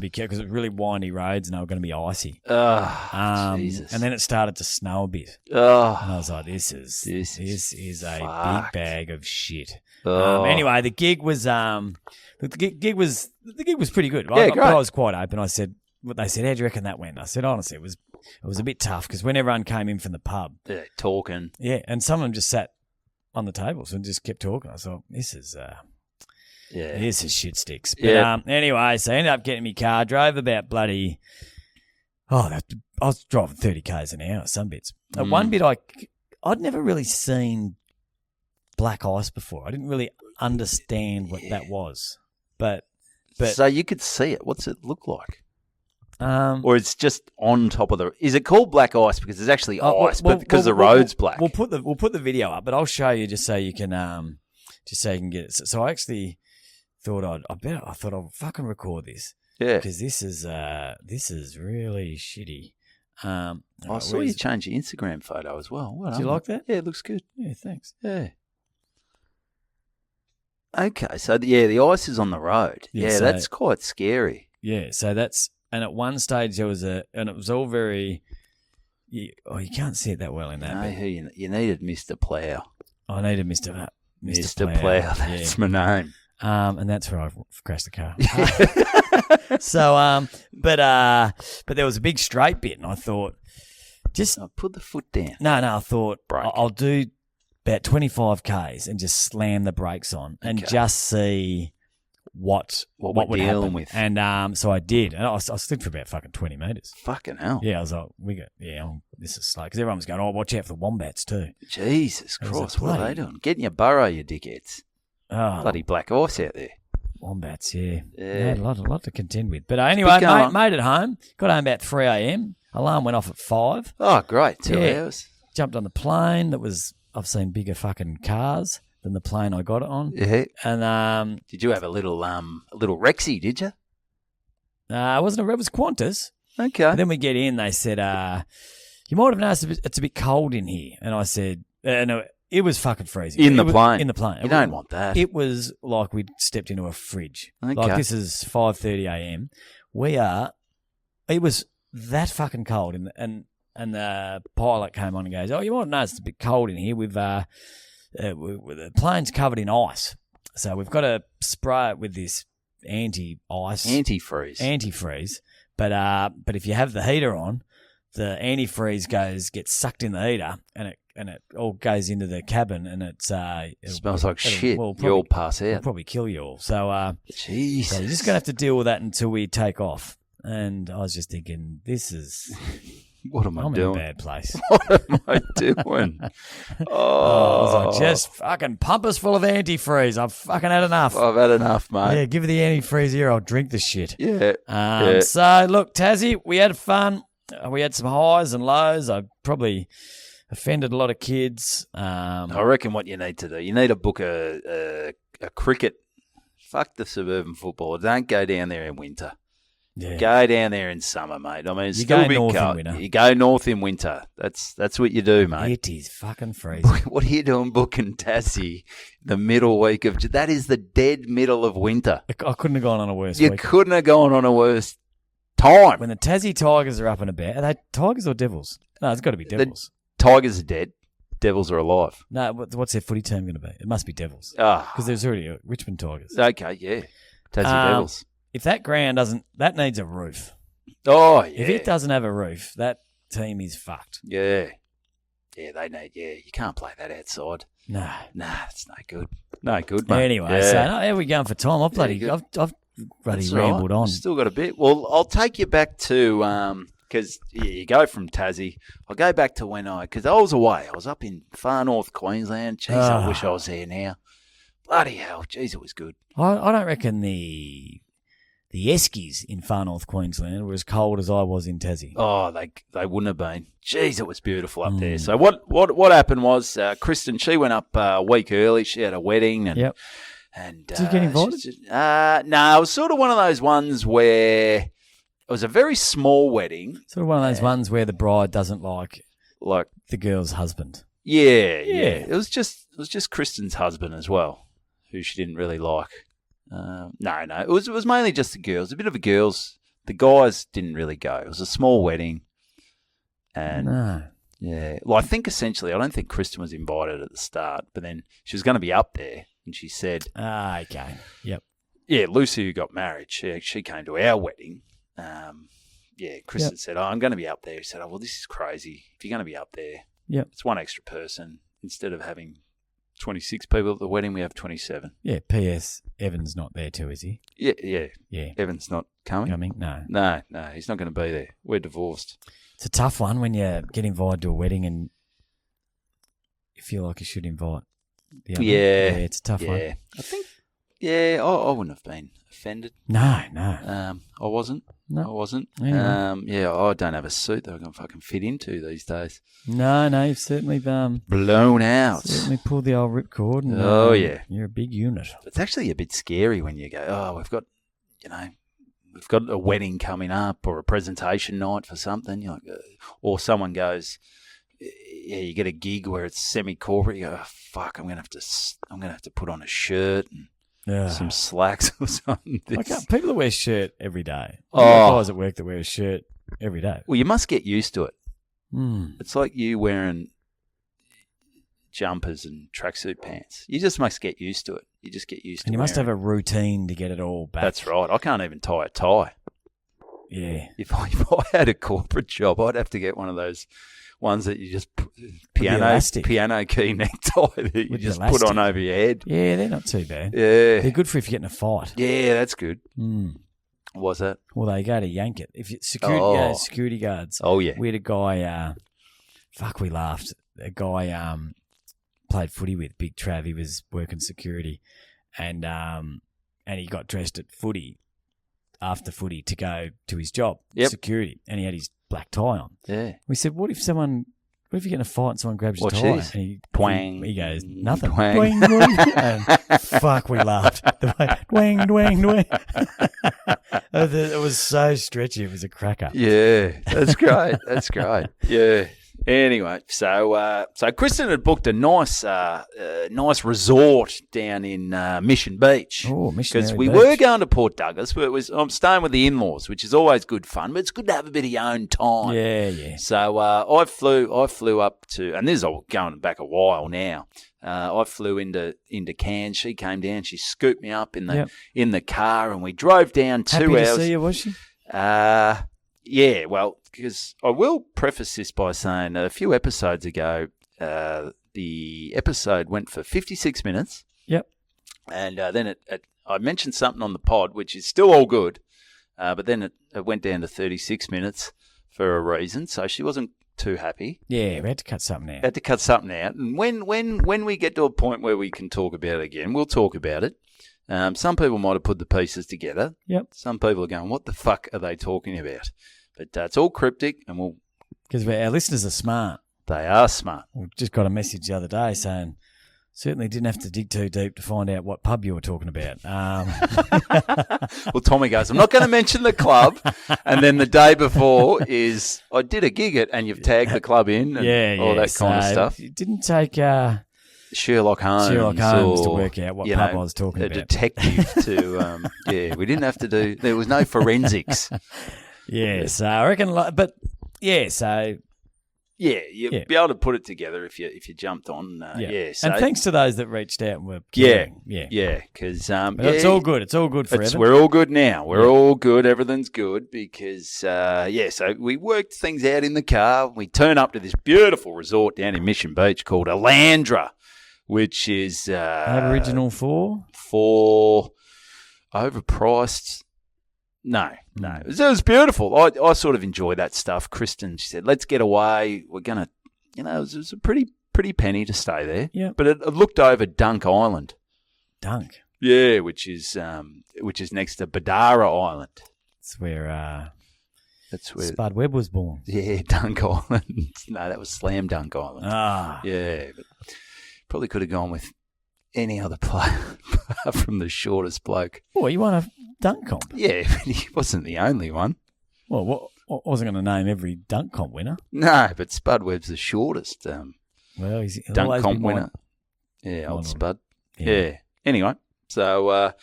be careful because it was really windy roads and they were going to be icy. Oh, Jesus. And then it started to snow a bit. Oh, and I was like, this is a fucked. big bag of shit. Oh. Anyway, the gig was the gig was pretty good. Yeah, great. I was quite open. They said, how do you reckon that went? I said, honestly, it was a bit tough because when everyone came in from the pub, yeah, talking. Yeah, and some of them just sat on the tables and just kept talking. I thought, this is shit sticks. But anyway, so I ended up getting my car, drove about bloody. I was driving 30 k's an hour. Some bits. At one bit, I'd never really seen black ice before. I didn't really understand what that was, but so you could see it. What's it look like? Or it's just on top of the. Is it called black ice because there's actually ice, but because the road's black? We'll put the video up, but I'll show you just so you can get it. So I actually thought I thought I'll fucking record this. Yeah, because this is really shitty. I saw you change your Instagram photo as well. Do you like that? Yeah, it looks good. Yeah, thanks. Yeah. Okay, so the ice is on the road. Yeah, so that's quite scary. Yeah, so that's. And at one stage there was and it was all very. You can't see it that well in that. No, you needed Mr. Plough. I needed Mr. Plough. That's my name. And that's where I crashed the car. So, but there was a big straight bit, and I thought, just put the foot down. No, I thought I'll do about 25 Ks and just slam the brakes on and just see what we're would dealing happen. with. And so I did. And I slid for about fucking 20 metres. Fucking hell. Yeah, I was like, this is slow. Because everyone was going, watch out for the wombats too. Jesus Christ, what are they doing? Get in your burrow, you dickheads. Oh, bloody black ice out there. Wombats, yeah. A lot to contend with. But anyway, made it home. Got home about 3 a.m. Alarm went off at 5. Oh, great. 2 hours. Jumped on the plane. I've seen bigger fucking cars than the plane I got it on. Yeah. And did you have a little Rexy, did you? It was Qantas. Okay. But then we get in, they said, you might have noticed it's a bit cold in here. And I said, no, it was fucking freezing. In the plane? In the plane. You don't want that. It was like we'd stepped into a fridge. Okay. Like this is 5:30 a.m. It was that fucking cold. And the pilot came on and goes, you might have noticed it's a bit cold in here. The plane's covered in ice. So we've got to spray it with this anti-ice. Antifreeze. But if you have the heater on, the antifreeze gets sucked in the heater and it all goes into the cabin and it smells like shit. You'll pass out. It'll probably kill you all. So, Jesus. So you're just going to have to deal with that until we take off. And I was just thinking, this is... What am I doing? I'm in a bad place. What am I doing? I was like, just fucking pump us full of antifreeze. I've fucking had enough. I've had enough, mate. Yeah, give me the antifreeze here. I'll drink the shit. Yeah. So, look, Tassie, we had fun. We had some highs and lows. I probably offended a lot of kids. I reckon what you need to do, you need to book a cricket. Fuck the suburban football. Don't go down there in winter. Yeah. Go down there in summer, mate. I mean, it's you still go a bit north cold. in winter. You go north in winter. That's what you do, mate. It is fucking freezing. What are you doing booking Tassie the middle week of... That is the dead middle of winter. I couldn't have gone on a worse week. You couldn't have gone on a worse time. When the Tassie Tigers are up and about, are they Tigers or Devils? No, it's got to be Devils. The Tigers are dead. Devils are alive. No, what's their footy team going to be? It must be Devils. Because there's already Richmond Tigers. Okay, yeah. Tassie Devils. If that ground that needs a roof. Oh, yeah. If it doesn't have a roof, that team is fucked. Yeah. Yeah, you can't play that outside. No. Nah, it's no good. No good, mate. Anyway, so how are we going for time? I've bloody rambled on. Still got a bit. Well, I'll take you back to, because you go from Tassie. I'll go back to because I was away. I was up in far north Queensland. Jeez, I wish I was there now. Bloody hell. Jeez, it was good. I don't reckon the Eskies in far north Queensland were as cold as I was in Tassie. Oh, they wouldn't have been. Jeez, it was beautiful up there. So what happened was Kristen, she went up a week early. She had a wedding. And, and did you get invited? No, it was sort of one of those ones where it was a very small wedding. Sort of one of those ones where the bride doesn't like the girl's husband. Yeah. It was just Kristen's husband as well, who she didn't really like. No. It was mainly just the girls. A bit of a girls. The guys didn't really go. It was a small wedding, and yeah. Well, I think essentially, I don't think Kristen was invited at the start, but then she was going to be up there, and she said, okay, yep, yeah. Lucy, who got married, she came to our wedding. Kristen said, I'm going to be up there. He said, well, this is crazy. If you're going to be up there, it's one extra person instead of having 26 people at the wedding, we have 27. Yeah, P.S. Evan's not there too, is he? Yeah. Evan's not coming? No, he's not going to be there. We're divorced. It's a tough one when you get invited to a wedding and you feel like you should invite the other. Yeah, it's a tough one. I think, I wouldn't have been offended. No. I wasn't. No. I wasn't. Anyway. I don't have a suit that I can fucking fit into these days. No, you've certainly blown out. Certainly pulled the old ripcord. And, you're a big unit. It's actually a bit scary when you go, we've got a wedding coming up or a presentation night for something. You're like, or someone goes, you get a gig where it's semi-corporate. You go, fuck, I'm gonna have to put on a shirt and some slacks or something. People that wear shirt every day. Guys at work that wear a shirt every day. Well, you must get used to it. It's like you wearing jumpers and tracksuit pants. You just must get used to it. You just get used to it. And you must have a routine to get it all back. That's right. I can't even tie a tie. Yeah. If I had a corporate job, I'd have to get one of those ones that you just piano key necktie that you just put on over your head. Yeah, they're not too bad. Yeah. They're good for if you get in a fight. Yeah, that's good. Mm. What's that? Well, they go to yank it. If you, security guards. Oh, yeah. We had a guy, we laughed. A guy played footy with Big Trav. He was working security and he got dressed at after footy to go to his job, security, and he had his black tie on. Yeah. We said, what if you get in a fight and someone grabs your tie? Cheese? And Twang. he goes, nothing. Twang. Twang, twang. And we laughed. Twang, twang, twang. It was so stretchy. It was a cracker. Yeah, that's great. That's great. Yeah. Anyway, so Kristen had booked a nice resort down in Mission Beach. Oh, Mission Beach. Because we were going to Port Douglas, but I'm staying with the in-laws, which is always good fun, but it's good to have a bit of your own time. Yeah, yeah. So I flew up to, and this is all going back a while now. I flew into Cairns. She came down. She scooped me up in the car, and we drove down 2 Happy hours. to see you, was she? Yeah, well, because I will preface this by saying a few episodes ago, the episode went for 56 minutes. Yep. And then I mentioned something on the pod, which is still all good, but then it went down to 36 minutes for a reason, so she wasn't too happy. Yeah, we had to cut something out. And when we get to a point where we can talk about it again, we'll talk about it. Some people might have put the pieces together. Yep. Some people are going, what the fuck are they talking about? But it's all cryptic, and because our listeners are smart. They are smart. We just got a message the other day saying, certainly didn't have to dig too deep to find out what pub you were talking about. Well, Tommy goes, I'm not going to mention the club. And then the day before is, I did a gig it, and you've tagged the club in and all that kind of stuff. It didn't take Sherlock Holmes to work out what pub I was talking about. A detective to, we didn't have to there was no forensics. Yeah, so I reckon, but yeah, so. Yeah, you'd be able to put it together if you jumped on. So, and thanks to those that reached out and were caring. Yeah, because it's all good. It's all good forever. We're all good now. We're all good. Everything's good because so we worked things out in the car. We turn up to this beautiful resort down in Mission Beach called Alandra, which is Aboriginal for overpriced. No. It was beautiful. I sort of enjoy that stuff. Kristen, she said, let's get away. We're going to, it was a pretty penny to stay there. Yeah. But it looked over Dunk Island. Dunk? Yeah, which is next to Badara Island. That's where Spud Webb was born. Yeah, Dunk Island. No, that was Slam Dunk Island. Ah. Yeah, but probably could have gone with any other player apart from the shortest bloke. Oh, you won a dunk comp? Yeah, but he wasn't the only one. Well, I wasn't going to name every dunk comp winner. No, but Spud Webb's the shortest he's dunk comp winner. Old Spud. Yeah. Anyway, so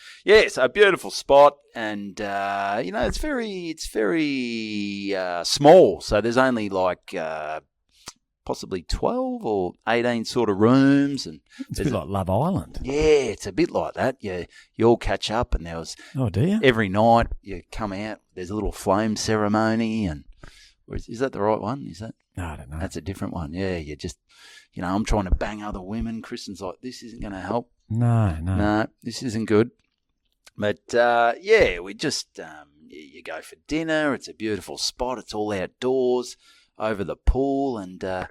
so a beautiful spot, and it's very small. So there's only like possibly 12 or 18 sort of rooms. And it's a bit like Love Island. Yeah, it's a bit like that. You all catch up, and there was... Oh, do you? Every night you come out, there's a little flame ceremony, and... Is that the right one? Is that... No, I don't know. That's a different one. Yeah, you just... I'm trying to bang other women. Kristen's like, this isn't going to help. No, this isn't good. But, we just... you go for dinner. It's a beautiful spot. It's all outdoors, over the pool, and I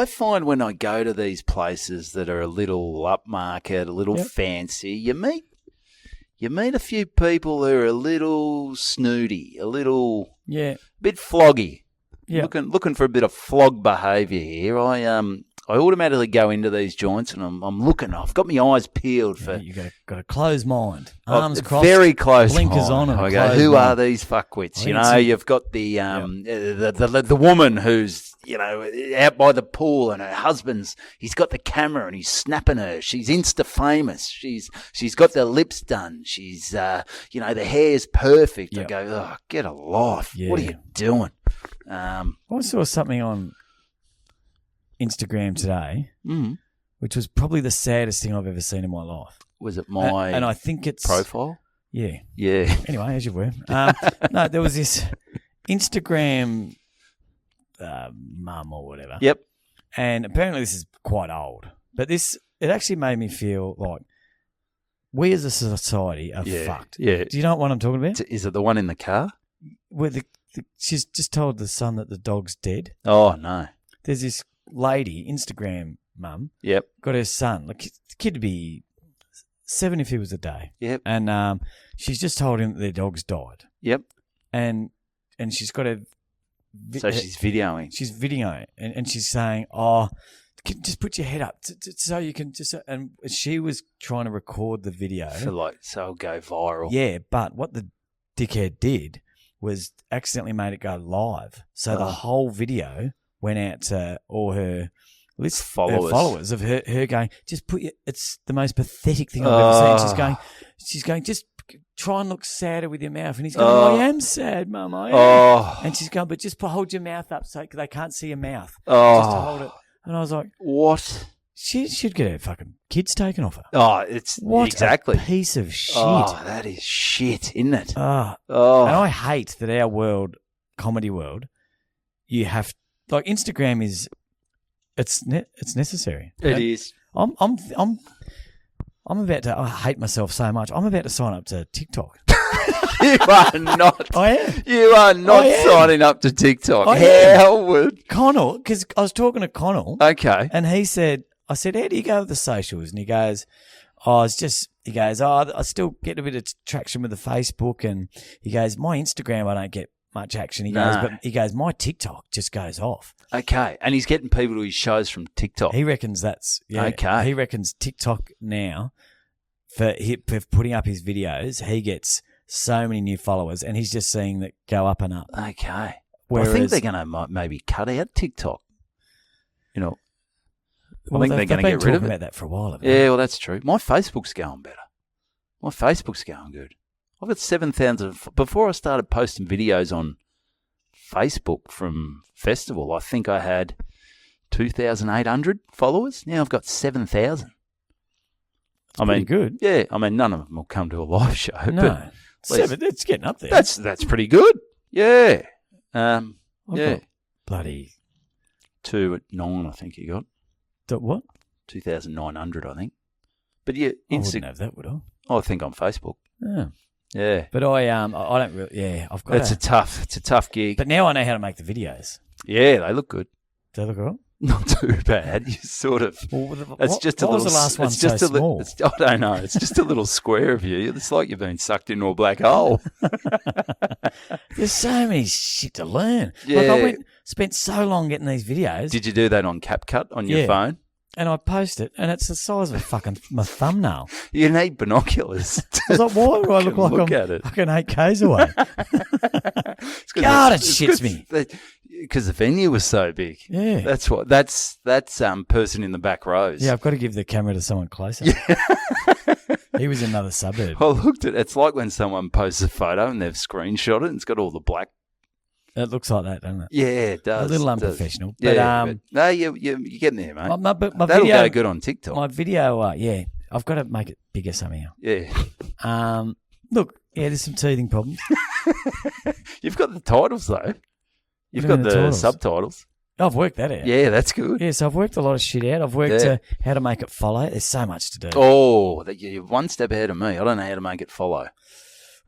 find when I go to these places that are a little upmarket, a little fancy, you meet a few people who are a little snooty, a little bit floggy. Yeah. Looking for a bit of flog behaviour here. I automatically go into these joints, and I'm looking. I've got my eyes peeled for. You got a closed mind, arms crossed, very close, blinkers on. And I go, who are these fuckwits? You've got the woman who's out by the pool, and her husband's. He's got the camera, and he's snapping her. She's Insta famous. She's got the lips done. She's the hair's perfect. Yep. I go, oh, get a life. Yeah. What are you doing? I saw something on Instagram today, which was probably the saddest thing I've ever seen in my life. Was it my and I think it's profile? Yeah. Yeah. Anyway, as you were. No, there was this Instagram mum or whatever. Yep. And apparently this is quite old. But it actually made me feel like we as a society are fucked. Yeah. Do you know what I'm talking about? Is it the one in the car? Where she's just told the son that the dog's dead. Oh, no. There's this lady, Instagram mum, Yep. got her son, like the kid to be 7 if he was a day. Yep. And she's just told him that their dog's died. Yep. And she's got a... So she's videoing. She's videoing, and she's saying, "Oh, just put your head up so you can just." And she was trying to record the video, so it'll go viral. Yeah, but what the dickhead did was accidentally made it go live, so the whole video went out to all her followers of her going, "Just put your." It's the most pathetic thing I've ever seen. She's going, just try and look sadder with your mouth. And he's going, I am sad, Mum, I am. And she's going, but just hold your mouth up so they can't see your mouth. Just to hold it. And I was like, what? She should get her fucking kids taken off her. Oh, it's exactly a piece of shit. Oh, that is shit, isn't it? And I hate that our world, comedy world, you have like Instagram is it's necessary. It is. I'm about to. I hate myself so much. I'm about to sign up to TikTok. You are not. I am. You are not signing up to TikTok. How would Connell? Because I was talking to Connell. Okay. And he said, "I said, how do you go with the socials?" And he goes, "Oh, it's just." He goes, "Oh, I still get a bit of traction with the Facebook." And he goes, "My Instagram, I don't get much action." He goes, "But he goes, my TikTok just goes off." Okay, and he's getting people to his shows from TikTok. He reckons that's okay. He reckons TikTok now for putting up his videos, he gets so many new followers, and he's just seeing that go up and up. Okay, I think they're going to maybe cut out TikTok. You know, I think they're going to get rid of it. They've been talking about that for a while. Yeah, well, that's true. My Facebook's going better. My Facebook's going good. I've got 7,000. Before I started posting videos on Facebook from Festival, I think I had 2,800 followers. Now I've got 7,000. Pretty good. Yeah, I mean, none of them will come to a live show. No, but it's getting up there. That's pretty good. Yeah. Bloody 2 at 9, I think you got. What? 2,900, I think. But yeah, I wouldn't have that, would I? I think on Facebook. Yeah. Yeah. But I don't really. Yeah, I've got. It's a tough gig. But now I know how to make the videos. Yeah, they look good. Do they look all right? Not too bad. You sort of. Well, it's just a little. Was the last one so small? I don't know. It's just a little square of you. It's like you've been sucked into a black hole. There's so many shit to learn. Yeah. Like I spent so long getting these videos. Did you do that on CapCut on your phone? And I post it, and it's the size of my thumbnail. You need binoculars. I was like, why do I look like I'm fucking 8 Ks away? God, it shits me. Because the venue was so big. Yeah. That's what. That's person in the back rows. Yeah, I've got to give the camera to someone closer. He was in another suburb. I looked at it. It's like when someone posts a photo and they've screenshot it and it's got all the black. It looks like that, doesn't it? Yeah, it does. A little unprofessional. Yeah, but no, you're getting there, mate. My That'll video, go good on TikTok. My video, I've got to make it bigger somehow. Yeah. Look, there's some teething problems. You've got the titles, though. You've got the subtitles. I've worked that out. Yeah, that's good. Yeah, so I've worked a lot of shit out. I've worked how to make it follow. There's so much to do. Oh, you're one step ahead of me. I don't know how to make it follow.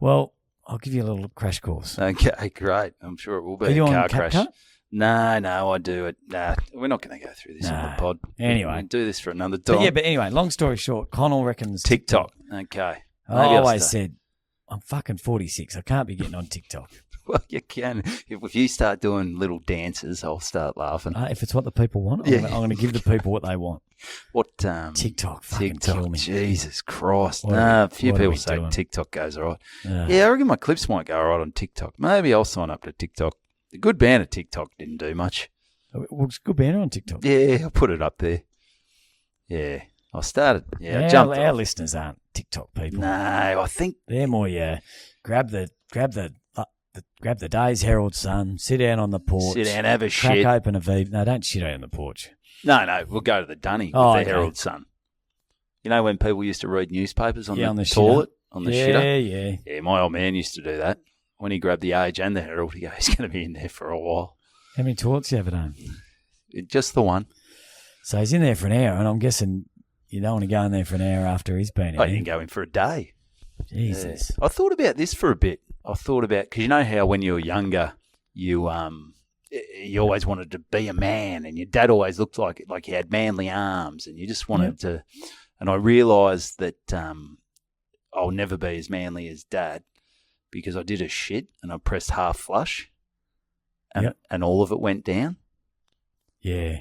Well, I'll give you a little crash course. Okay, great. I'm sure it will be a car crash. CapCut? No, I do it. Nah, we're not going to go through this on the pod. Anyway. We'll do this for another time. But anyway, long story short, Connell reckons TikTok. Okay. I always said, I'm fucking 46. I can't be getting on TikTok. Well, you can. If you start doing little dances, I'll start laughing. If it's what the people want, I'm going to give the people what they want. What TikTok fucking kill me. Jesus Christ. A few people say TikTok goes all right. Yeah, I reckon my clips might go all right on TikTok. Maybe I'll sign up to TikTok. The good band at TikTok didn't do much. Well, it's good banter on TikTok. Yeah, I'll put it up there. Yeah, I started. Yeah, I jumped our listeners aren't TikTok people. No, I think they're more grab the day's Herald Sun, sit down on the porch, sit down, have a crack shit, open a V. No, don't shit out on the porch. No, we'll go to the dunny with the Herald Sun. You know when people used to read newspapers on the toilet? on the shitter. Yeah. Yeah, my old man used to do that. When he grabbed the Age and the Herald, he goes, he's going to be in there for a while. How many toilets you have at home? Just the one. So he's in there for an hour, and I'm guessing you don't want to go in there for an hour after he's been in. Oh, you can go in for a day. Jesus. Yeah. I thought about this for a bit. Because you know how when you were younger, you always wanted to be a man, and your dad always looked like he had manly arms, and you just wanted to. And I realised that I'll never be as manly as Dad because I did a shit and I pressed half flush, and all of it went down. Yeah,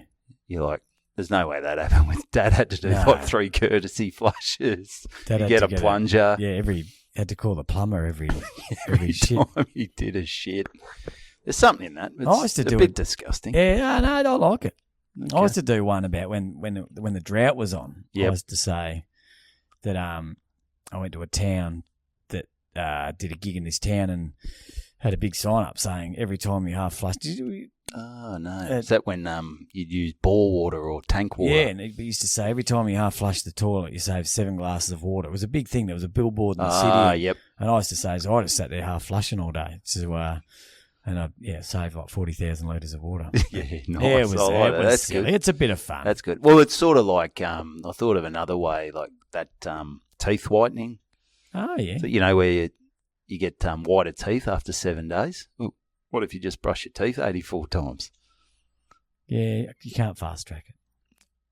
you're like, there's no way that happened. With Dad had to do like 3 courtesy flushes. Dad had to get a plunger. Had to call the plumber every shit. Time he did a shit. There's something in that. It's a bit disgusting. Yeah, no, I like it. Okay. I used to do one about when the drought was on. I used to say that I went to a town that did a gig in this town and had a big sign up saying every time you half flush. Oh no! Is that when you'd use bore water or tank water? Yeah, and it used to say every time you half flush the toilet, you save 7 glasses of water. It was a big thing. There was a billboard in the city. Ah, yep. And I used to say, so I just sat there half flushing all day. So, and I saved like 40,000 litres of water. Yeah, nice. Yeah, it was That's silly. good. It's a bit of fun. That's good. Well, it's sort of like I thought of another way, like that teeth whitening. Oh yeah. So, you know where you get whiter teeth after 7 days. Ooh, what if you just brush your teeth 84 times? Yeah, you can't fast track it.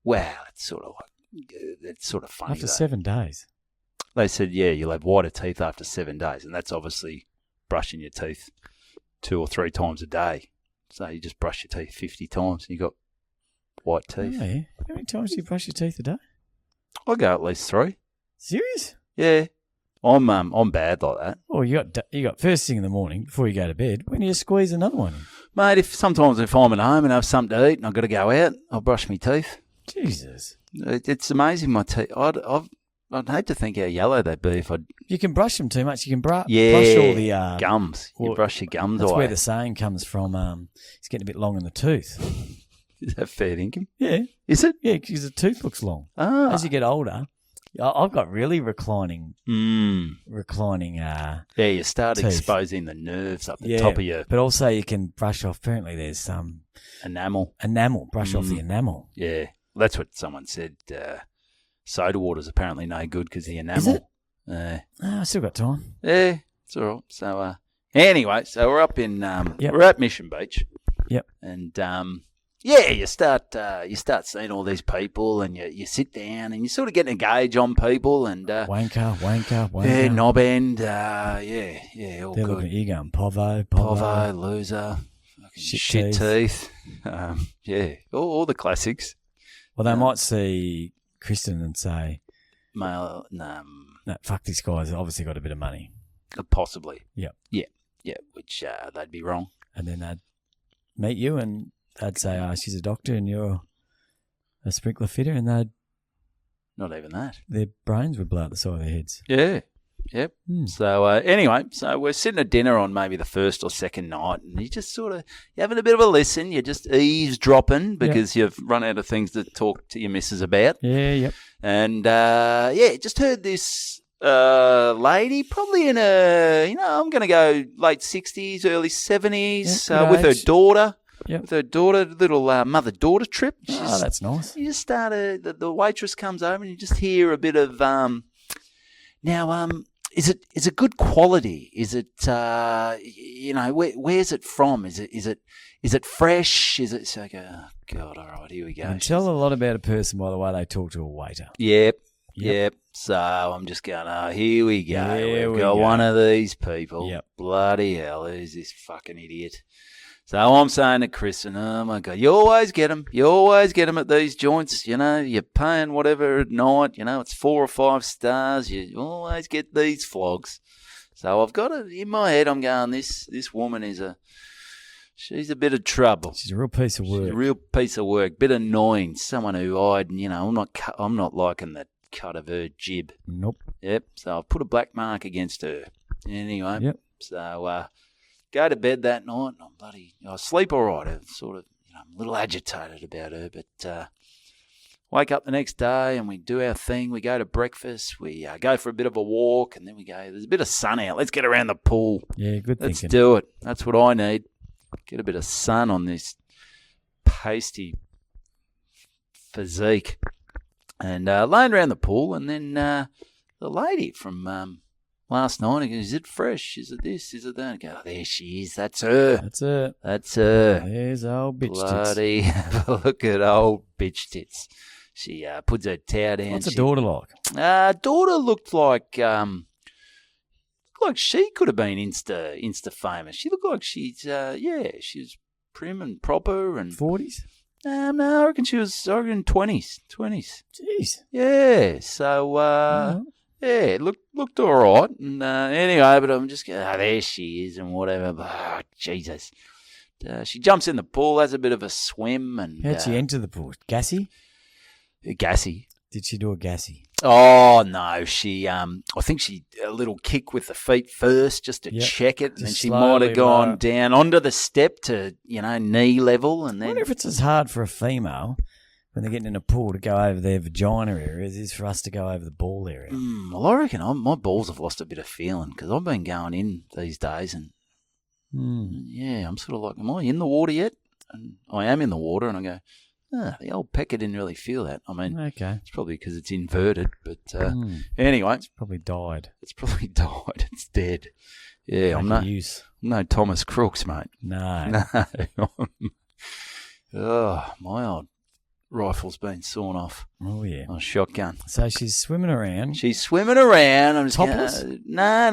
Wow, it's sort of funny. After 7 days. They said, yeah, you'll have whiter teeth after 7 days, and that's obviously brushing your teeth 2 or 3 times a day. So you just brush your teeth 50 times and you got white teeth. Oh, yeah. How many times do you brush your teeth a day? I go at least 3. Serious? Yeah. I'm bad like that. Well, you got first thing in the morning before you go to bed. When you squeeze another one in? Mate, if I'm at home and have something to eat and I've got to go out, I'll brush my teeth. Jesus. It's amazing, my teeth. I'd hate to think how yellow they'd be if I... You can brush them too much. You can brush all the... gums. You brush your gums away. That's where the saying comes from, it's getting a bit long in the tooth. Is that fair dinkum? Yeah. Is it? Yeah, because the tooth looks long. Ah. As you get older... I've got really reclining. Yeah, you start teeth. exposing the nerves up the top of your. But also you can brush off. Apparently, there's some enamel. Brush off the enamel. Yeah, that's what someone said. Soda water's apparently no good because the enamel. Is it? I still got time. Yeah, it's all right. So anyway, so we're up in we're at Mission Beach. Yep. And you start seeing all these people, and you sit down, and you sort of get a gauge on people, and wanker. Yeah, knob end, all They're good. looking at you going, Povo, loser, fucking shit teeth. All the classics. Well, they might see Kristen and say, "Male, no, fuck this guy's obviously got a bit of money." Possibly. Yeah. Which they'd be wrong. And then they'd meet you and they'd say, she's a doctor and you're a sprinkler fitter, and they'd... Not even that. Their brains would blow out the side of their heads. Yeah. Yep. So anyway, we're sitting at dinner on maybe the first or second night, and you just you're having a bit of a listen. You're just eavesdropping because you've run out of things to talk to your missus about. Yeah, yep. And just heard this lady, probably in I'm going to go late 60s, early 70s, with her daughter. Yep. With her daughter, little mother-daughter trip. That's nice. You just started, the waitress comes over and you just hear a bit of, is it good quality? Is it, where's it from? Is it fresh? Is it, so, oh God, all right, here we go. You can tell a lot about a person by the way they talk to a waiter. Yep. So I'm just going, here we go. We've got one of these people. Yep. Bloody hell, who's this fucking idiot? So I'm saying to Kristen, oh my God, you always get them. You always get them at these joints. You're paying whatever at night. It's 4 or 5 stars. You always get these flogs. So I've got it in my head. I'm going, this woman she's a bit of trouble. She's a real piece of work. She's a real piece of work. Bit annoying. Someone who I'm not liking the cut of her jib. Nope. Yep. So I've put a black mark against her. Anyway. Yep. So go to bed that night, and I sleep all right. I'm sort of, I'm a little agitated about her, but wake up the next day and we do our thing. We go to breakfast. We go for a bit of a walk, and then we go, there's a bit of sun out. Let's get around the pool. Yeah, good Let's thinking. do it. That's what I need. Get a bit of sun on this pasty physique. And laying around the pool, and then the lady from last night, I go, is it fresh? Is it this? Is it that? I go, oh, there she is. That's her. That's it. That's her. There's old bitch tits. Bloody have a look at old bitch tits. She puts her towel down. What's her daughter like? Daughter looked like she could have been Insta famous. She looked like she's she's prim and proper and 40s? No, I reckon she was 20s. Jeez. Yeah. So yeah, looked all right. And anyway, but I'm just going, there she is and whatever. But, oh, Jesus. She jumps in the pool, has a bit of a swim. And How'd she enter the pool? Gassy? Gassy. Did she do a gassy? Oh, no. She, I think she a little kick with the feet first just to check it. And then she might have gone down onto the step to, knee level. And I then wonder if it's as hard for a female when they're getting in a pool to go over their vagina area as it is for us to go over the ball area. Well, I reckon my balls have lost a bit of feeling because I've been going in these days and, yeah, I'm sort of like, am I in the water yet? And I am in the water and I go, the old pecker didn't really feel that. I mean, Okay. it's probably because it's inverted, but anyway. It's probably died. It's dead. Yeah, I'm no Thomas Crooks, mate. No. Oh, my old rifle's been sawn off. Oh, yeah. On a shotgun. So she's swimming around. She's swimming around. I'm just topless? No.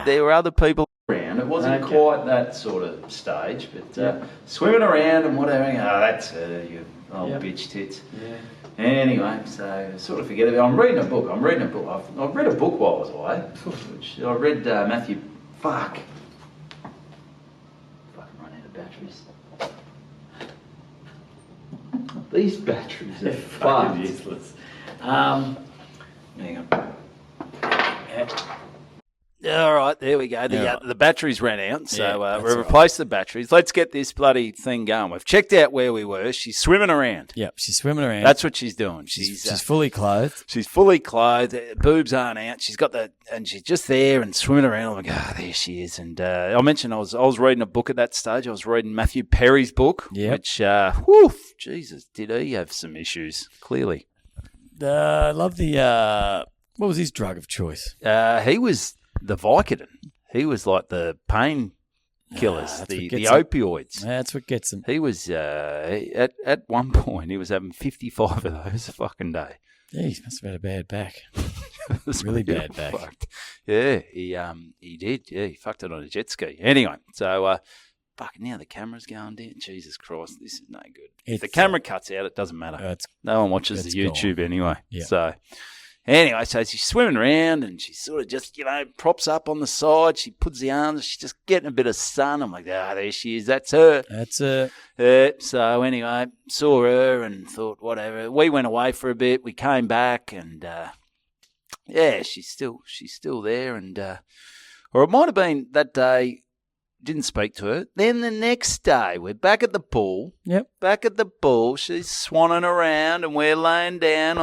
There were other people around. It wasn't quite that sort of stage, but swimming around and whatever. Oh, that's her, you old bitch tits. Yeah. Anyway, so sort of forget about it. I'm reading a book. I've read a book while I was away. Which I read Matthew. Fucking run out of batteries. These batteries are fucking useless. Hang on. All right, there we go. The batteries ran out, so we replaced the batteries. Let's get this bloody thing going. We've checked out where we were. She's swimming around. Yep, she's swimming around. That's what she's doing. She's fully clothed. She's fully clothed. Boobs aren't out. She's got and she's just there and swimming around. I'm like, there she is. And I mentioned I was reading a book at that stage. I was reading Matthew Perry's book, which, Jesus, did he have some issues? Clearly. I love the. What was his drug of choice? He was the Vicodin. He was like the pain killers, the opioids. That's what gets him. He was at one point he was having 55 of those a fucking day. Yeah, he must have had a bad back. Really bad back. Fucked. Yeah, he did. Yeah, he fucked it on a jet ski. Anyway, so fucking now the camera's going down. Jesus Christ, this is no good. If the camera cuts out, it doesn't matter. No one watches the YouTube gone. Anyway. Yeah. So. Anyway, so she's swimming around and she sort of just, props up on the side. She puts the arms. She's just getting a bit of sun. I'm like, there she is. That's her. That's her. So anyway, saw her and thought, whatever. We went away for a bit. We came back and, she's still there. And, or it might have been that day, didn't speak to her. Then the next day, we're back at the pool. Yep. Back at the pool. She's swanning around and we're laying down.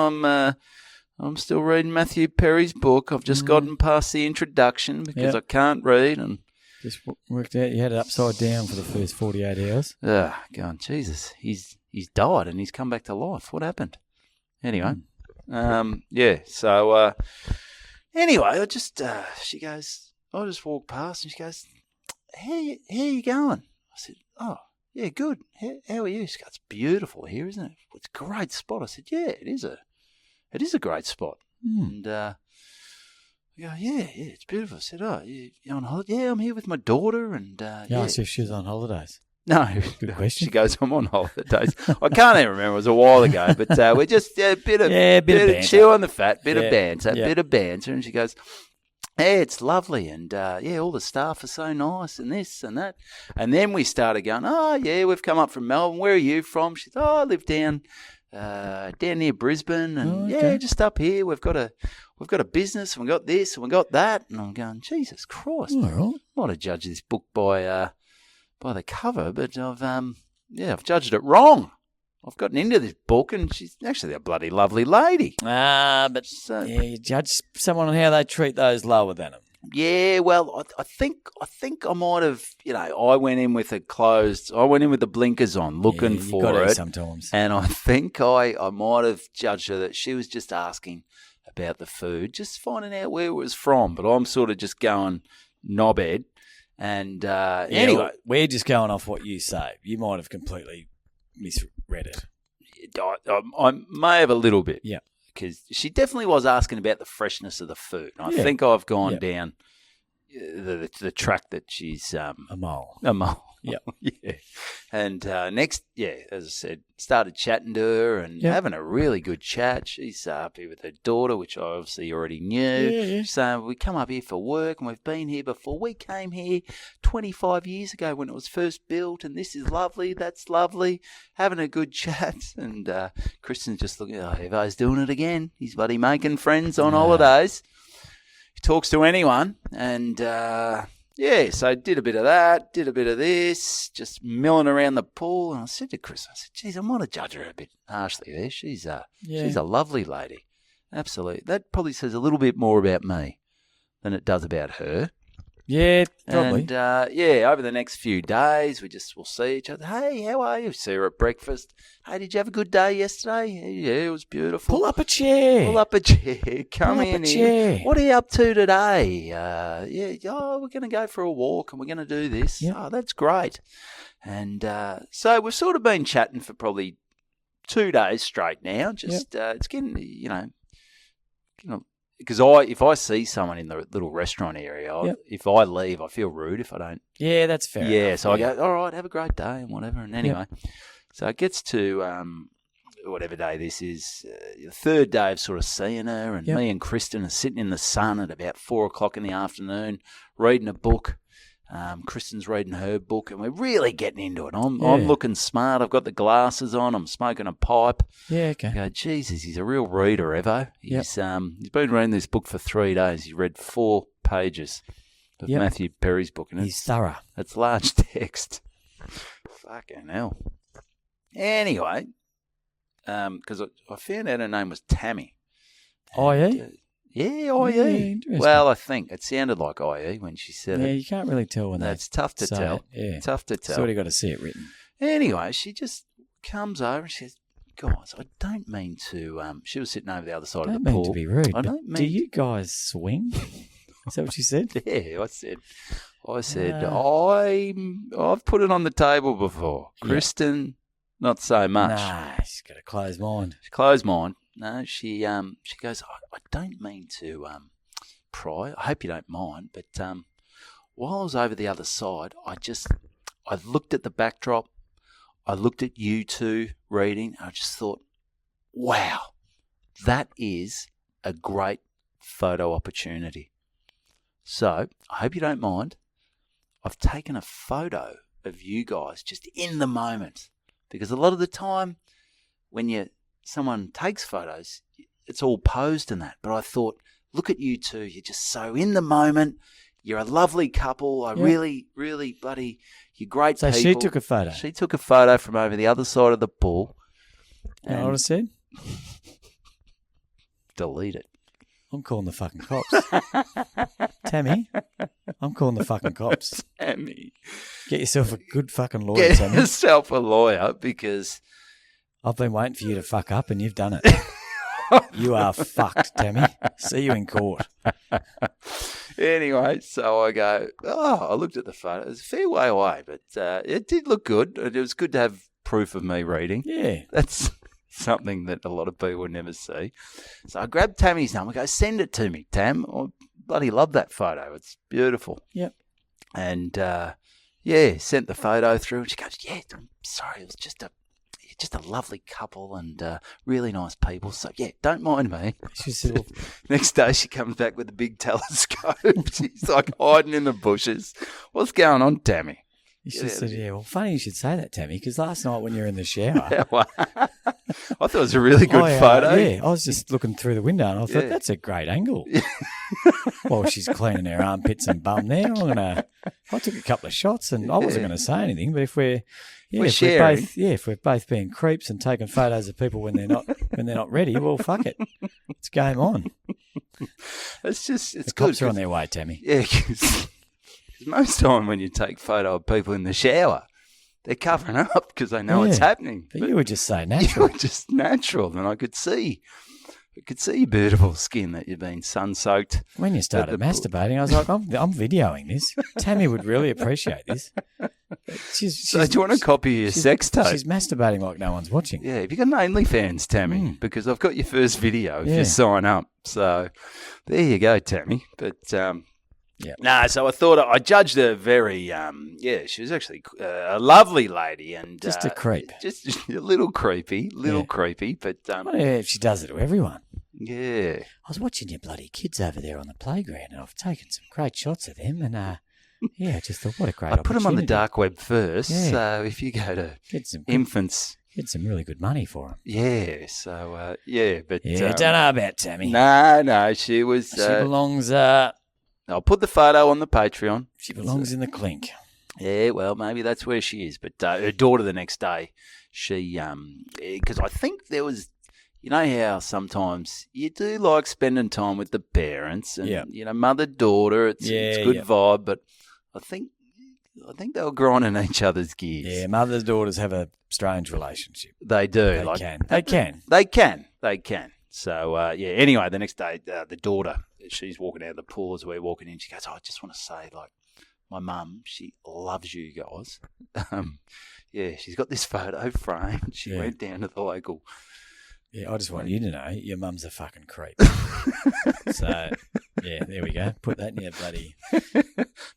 I'm still reading Matthew Perry's book. I've just gotten past the introduction because I can't read. And just worked out you had it upside down for the first 48 hours. Going, Jesus, he's died and he's come back to life. What happened? Anyway, so anyway, I just, she goes, I just walked past and she goes, how you going? I said, oh, yeah, good. How are you? She goes, it's beautiful here, isn't it? It's a great spot. I said, yeah, it is a great spot. And I go, yeah, it's beautiful. I said, oh, you on holiday? Yeah, I'm here with my daughter. And I asked if she was on holidays. No. Good question. She goes, I'm on holidays. I can't even remember. It was a while ago. But we're just a bit of chew on the fat, bit of banter. And she goes, yeah, it's lovely. And, all the staff are so nice and this and that. And then we started going, oh, yeah, we've come up from Melbourne. Where are you from? She said, oh, I live down near Brisbane, and just up here. We've got a business, and we've got this, and we've got that. And I'm going, Jesus Christ! Right. Might have judged this book by the cover, but I've judged it wrong. I've gotten into this book, and she's actually a bloody lovely lady. But you judge someone on how they treat those lower than them. Yeah, well, I think I might have, I went in with the blinkers on, looking for it sometimes. And I think I might have judged her that she was just asking about the food, just finding out where it was from. But I'm sort of just going knobhead. And anyway, we're just going off what you say. You might have completely misread it. I may have a little bit. Yeah. Because she definitely was asking about the freshness of the food. I think I've gone down the track that she's a mole. A mole. Yep. Yeah. And next, as I said, started chatting to her and having a really good chat. She's up here with her daughter, which I obviously already knew. Yeah. So we come up here for work, and we've been here before. We came here 25 years ago when it was first built, and this is lovely, that's lovely, having a good chat. And Kristen's just looking, Evo's doing it again. He's bloody making friends on holidays. He talks to anyone, and... so I did a bit of that, did a bit of this, just milling around the pool. And I said to Chris, geez, I might have judged her a bit harshly there. She's a lovely lady. Absolutely. That probably says a little bit more about me than it does about her. Yeah, probably. And, over the next few days, we'll see each other. Hey, how are you? See her at breakfast. Hey, did you have a good day yesterday? Yeah, it was beautiful. Pull up a chair. Come in here. What are you up to today? We're going to go for a walk and we're going to do this. Yep. Oh, that's great. And so we've sort of been chatting for probably 2 days straight now. Just it's getting, because if I see someone in the little restaurant area, if I leave, I feel rude if I don't. Yeah, that's fair. Yeah, enough. so I go, all right, have a great day and whatever. And anyway, so it gets to whatever day this is, the third day of sort of seeing her, and me and Kristen are sitting in the sun at about 4 o'clock in the afternoon, reading a book. Kristen's reading her book, and we're really getting into it. I'm looking smart. I've got the glasses on. I'm smoking a pipe. Yeah, okay. I go, Jesus, he's a real reader, Evo. He's been reading this book for 3 days. He read 4 pages of Matthew Perry's book, and he's thorough. It's large text. Fucking hell. Anyway, because I found out her name was Tammy. IE? IE. Well, I think it sounded like IE when she said it. Yeah, you can't really tell when that's tough to tell. Yeah. Tough to tell. Sort of got to see it written. Anyway, she just comes over and she says, guys, I don't mean to... she was sitting over the other side of the pool. I don't mean to be rude, I don't mean do you guys swing? Is that what you said? Yeah, I said, I've put it on the table before. Kristen, not so much. Nah, she's got a closed mind. Closed mind. No, she goes, I don't mean to pry. I hope you don't mind, but while I was over the other side, I looked at the backdrop. I looked at you two reading. And I just thought, wow, that is a great photo opportunity. So I hope you don't mind. I've taken a photo of you guys just in the moment, because a lot of the time when someone takes photos, it's all posed and that. But I thought, look at you two. You're just so in the moment. You're a lovely couple. Really, really bloody, you're great people. So she took a photo. She took a photo from over the other side of the pool. You know what I said? Delete it. I'm calling the fucking cops. Tammy, I'm calling the fucking cops. Tammy. Get yourself a good fucking lawyer, Tammy. Get yourself a lawyer, because... I've been waiting for you to fuck up and you've done it. You are fucked, Tammy. See you in court. Anyway, so I go, I looked at the photo. It was a fair way away, but it did look good. It was good to have proof of me reading. Yeah. That's something that a lot of people would never see. So I grabbed Tammy's number. I go, send it to me, Tam. I bloody love that photo. It's beautiful. Yep. And, sent the photo through. And she goes, I'm sorry, it was just a lovely couple and really nice people. So, don't mind me. She said, well, next day she comes back with a big telescope. She's like hiding in the bushes. What's going on, Tammy? She said, well, funny you should say that, Tammy, because last night when you were in the shower. I thought it was a really good photo. I was just looking through the window and I thought, that's a great angle. While she's cleaning her armpits and bum there, I'll I took a couple of shots, and I wasn't going to say anything. But if we're both being creeps and taking photos of people when they're not ready, well, fuck it, it's game on. It's the good. Cops are on their way, Tammy. Yeah, because most time when you take photo of people in the shower, they're covering up because they know it's happening. But you were just so natural. You were just natural, and I could see your beautiful skin that you've been sun-soaked. When you started masturbating, I was like, I'm videoing this. Tammy would really appreciate this. So do you want a copy of your sex tape? She's masturbating like no one's watching. Yeah, have you got an OnlyFans, Tammy? Because I've got your first video if you sign up. So there you go, Tammy. But so I thought I judged her very. She was actually a lovely lady and just a creep, just a little creepy, But she does it to everyone. Yeah, I was watching your bloody kids over there on the playground, and I've taken some great shots of them, and I just thought, what a great. I put them on the dark web first, so if you go to infants. Get some really good money for them. Yeah, so but don't know about Tammy. No, she was. She belongs. I'll put the photo on the Patreon. She belongs in the clink. Yeah, well, maybe that's where she is. But her daughter the next day, she because I think there was, you know how sometimes you do like spending time with the parents and mother daughter. It's good vibe, but I think they were grinding each other's gears. Yeah, mothers daughters have a strange relationship. They do. They can. So anyway, the next day, the daughter, she's walking out of the pool as we're walking in. She goes, I just want to say, like, my mum, she loves you guys. She's got this photo framed. She went down to the local. Yeah, I just want you to know your mum's a fucking creep. So, there we go. Put that in your bloody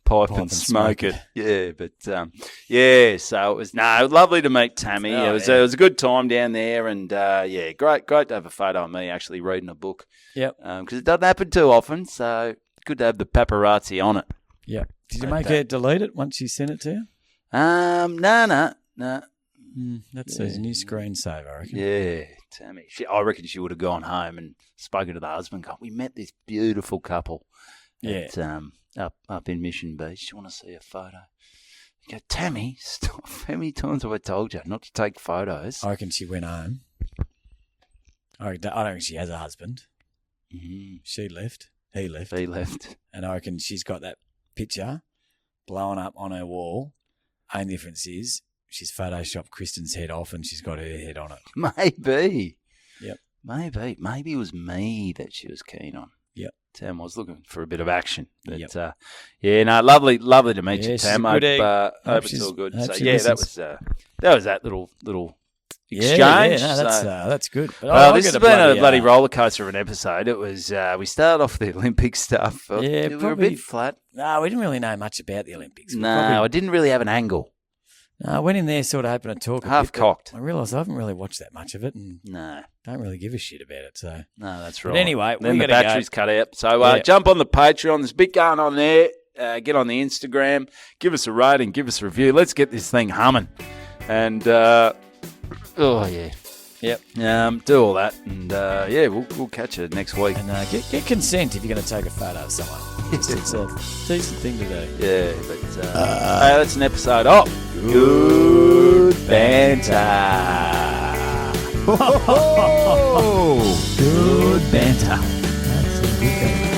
pipe and smoke it. Yeah, but so it was lovely to meet Tammy. It was a good time down there, and great to have a photo of me actually reading a book. Yep. Because it doesn't happen too often, so good to have the paparazzi on it. Yeah. Did you make her delete it once she sent it to you? No. That's a new screensaver, I reckon. Yeah, Tammy. I reckon she would have gone home and spoken to the husband. We met this beautiful couple at, up in Mission Beach. Do you want to see a photo? You go, Tammy, stop. How many times have I told you not to take photos? I reckon she went home. I don't think she has a husband. Mm-hmm. She left. He left. And I reckon she's got that picture blowing up on her wall. Only difference is she's photoshopped Kristen's head off and she's got her head on it. Maybe. Yep. Maybe it was me that she was keen on. Yep. Tam was looking for a bit of action. But, lovely to meet you, Tam. I hope it's all good. So, that was that little exchange. That's good. But this has been a bloody roller coaster of an episode. It was we started off the Olympic stuff. We were a bit flat. No, we didn't really know much about the Olympics. I didn't really have an angle. No, I went in there sort of hoping to talk half-cocked. I realised I haven't really watched that much of it and don't really give a shit about it. So no, that's right. But anyway, then the battery's cut out. So jump on the Patreon. There's a bit going on there. Get on the Instagram. Give us a rating. Give us a review. Let's get this thing humming. And Yep. Do all that, and we'll catch you next week. And get consent if you're going to take a photo of someone. It's a decent thing to do. Yeah, but that's an episode of Good Banter. Good banter. That's a good banter.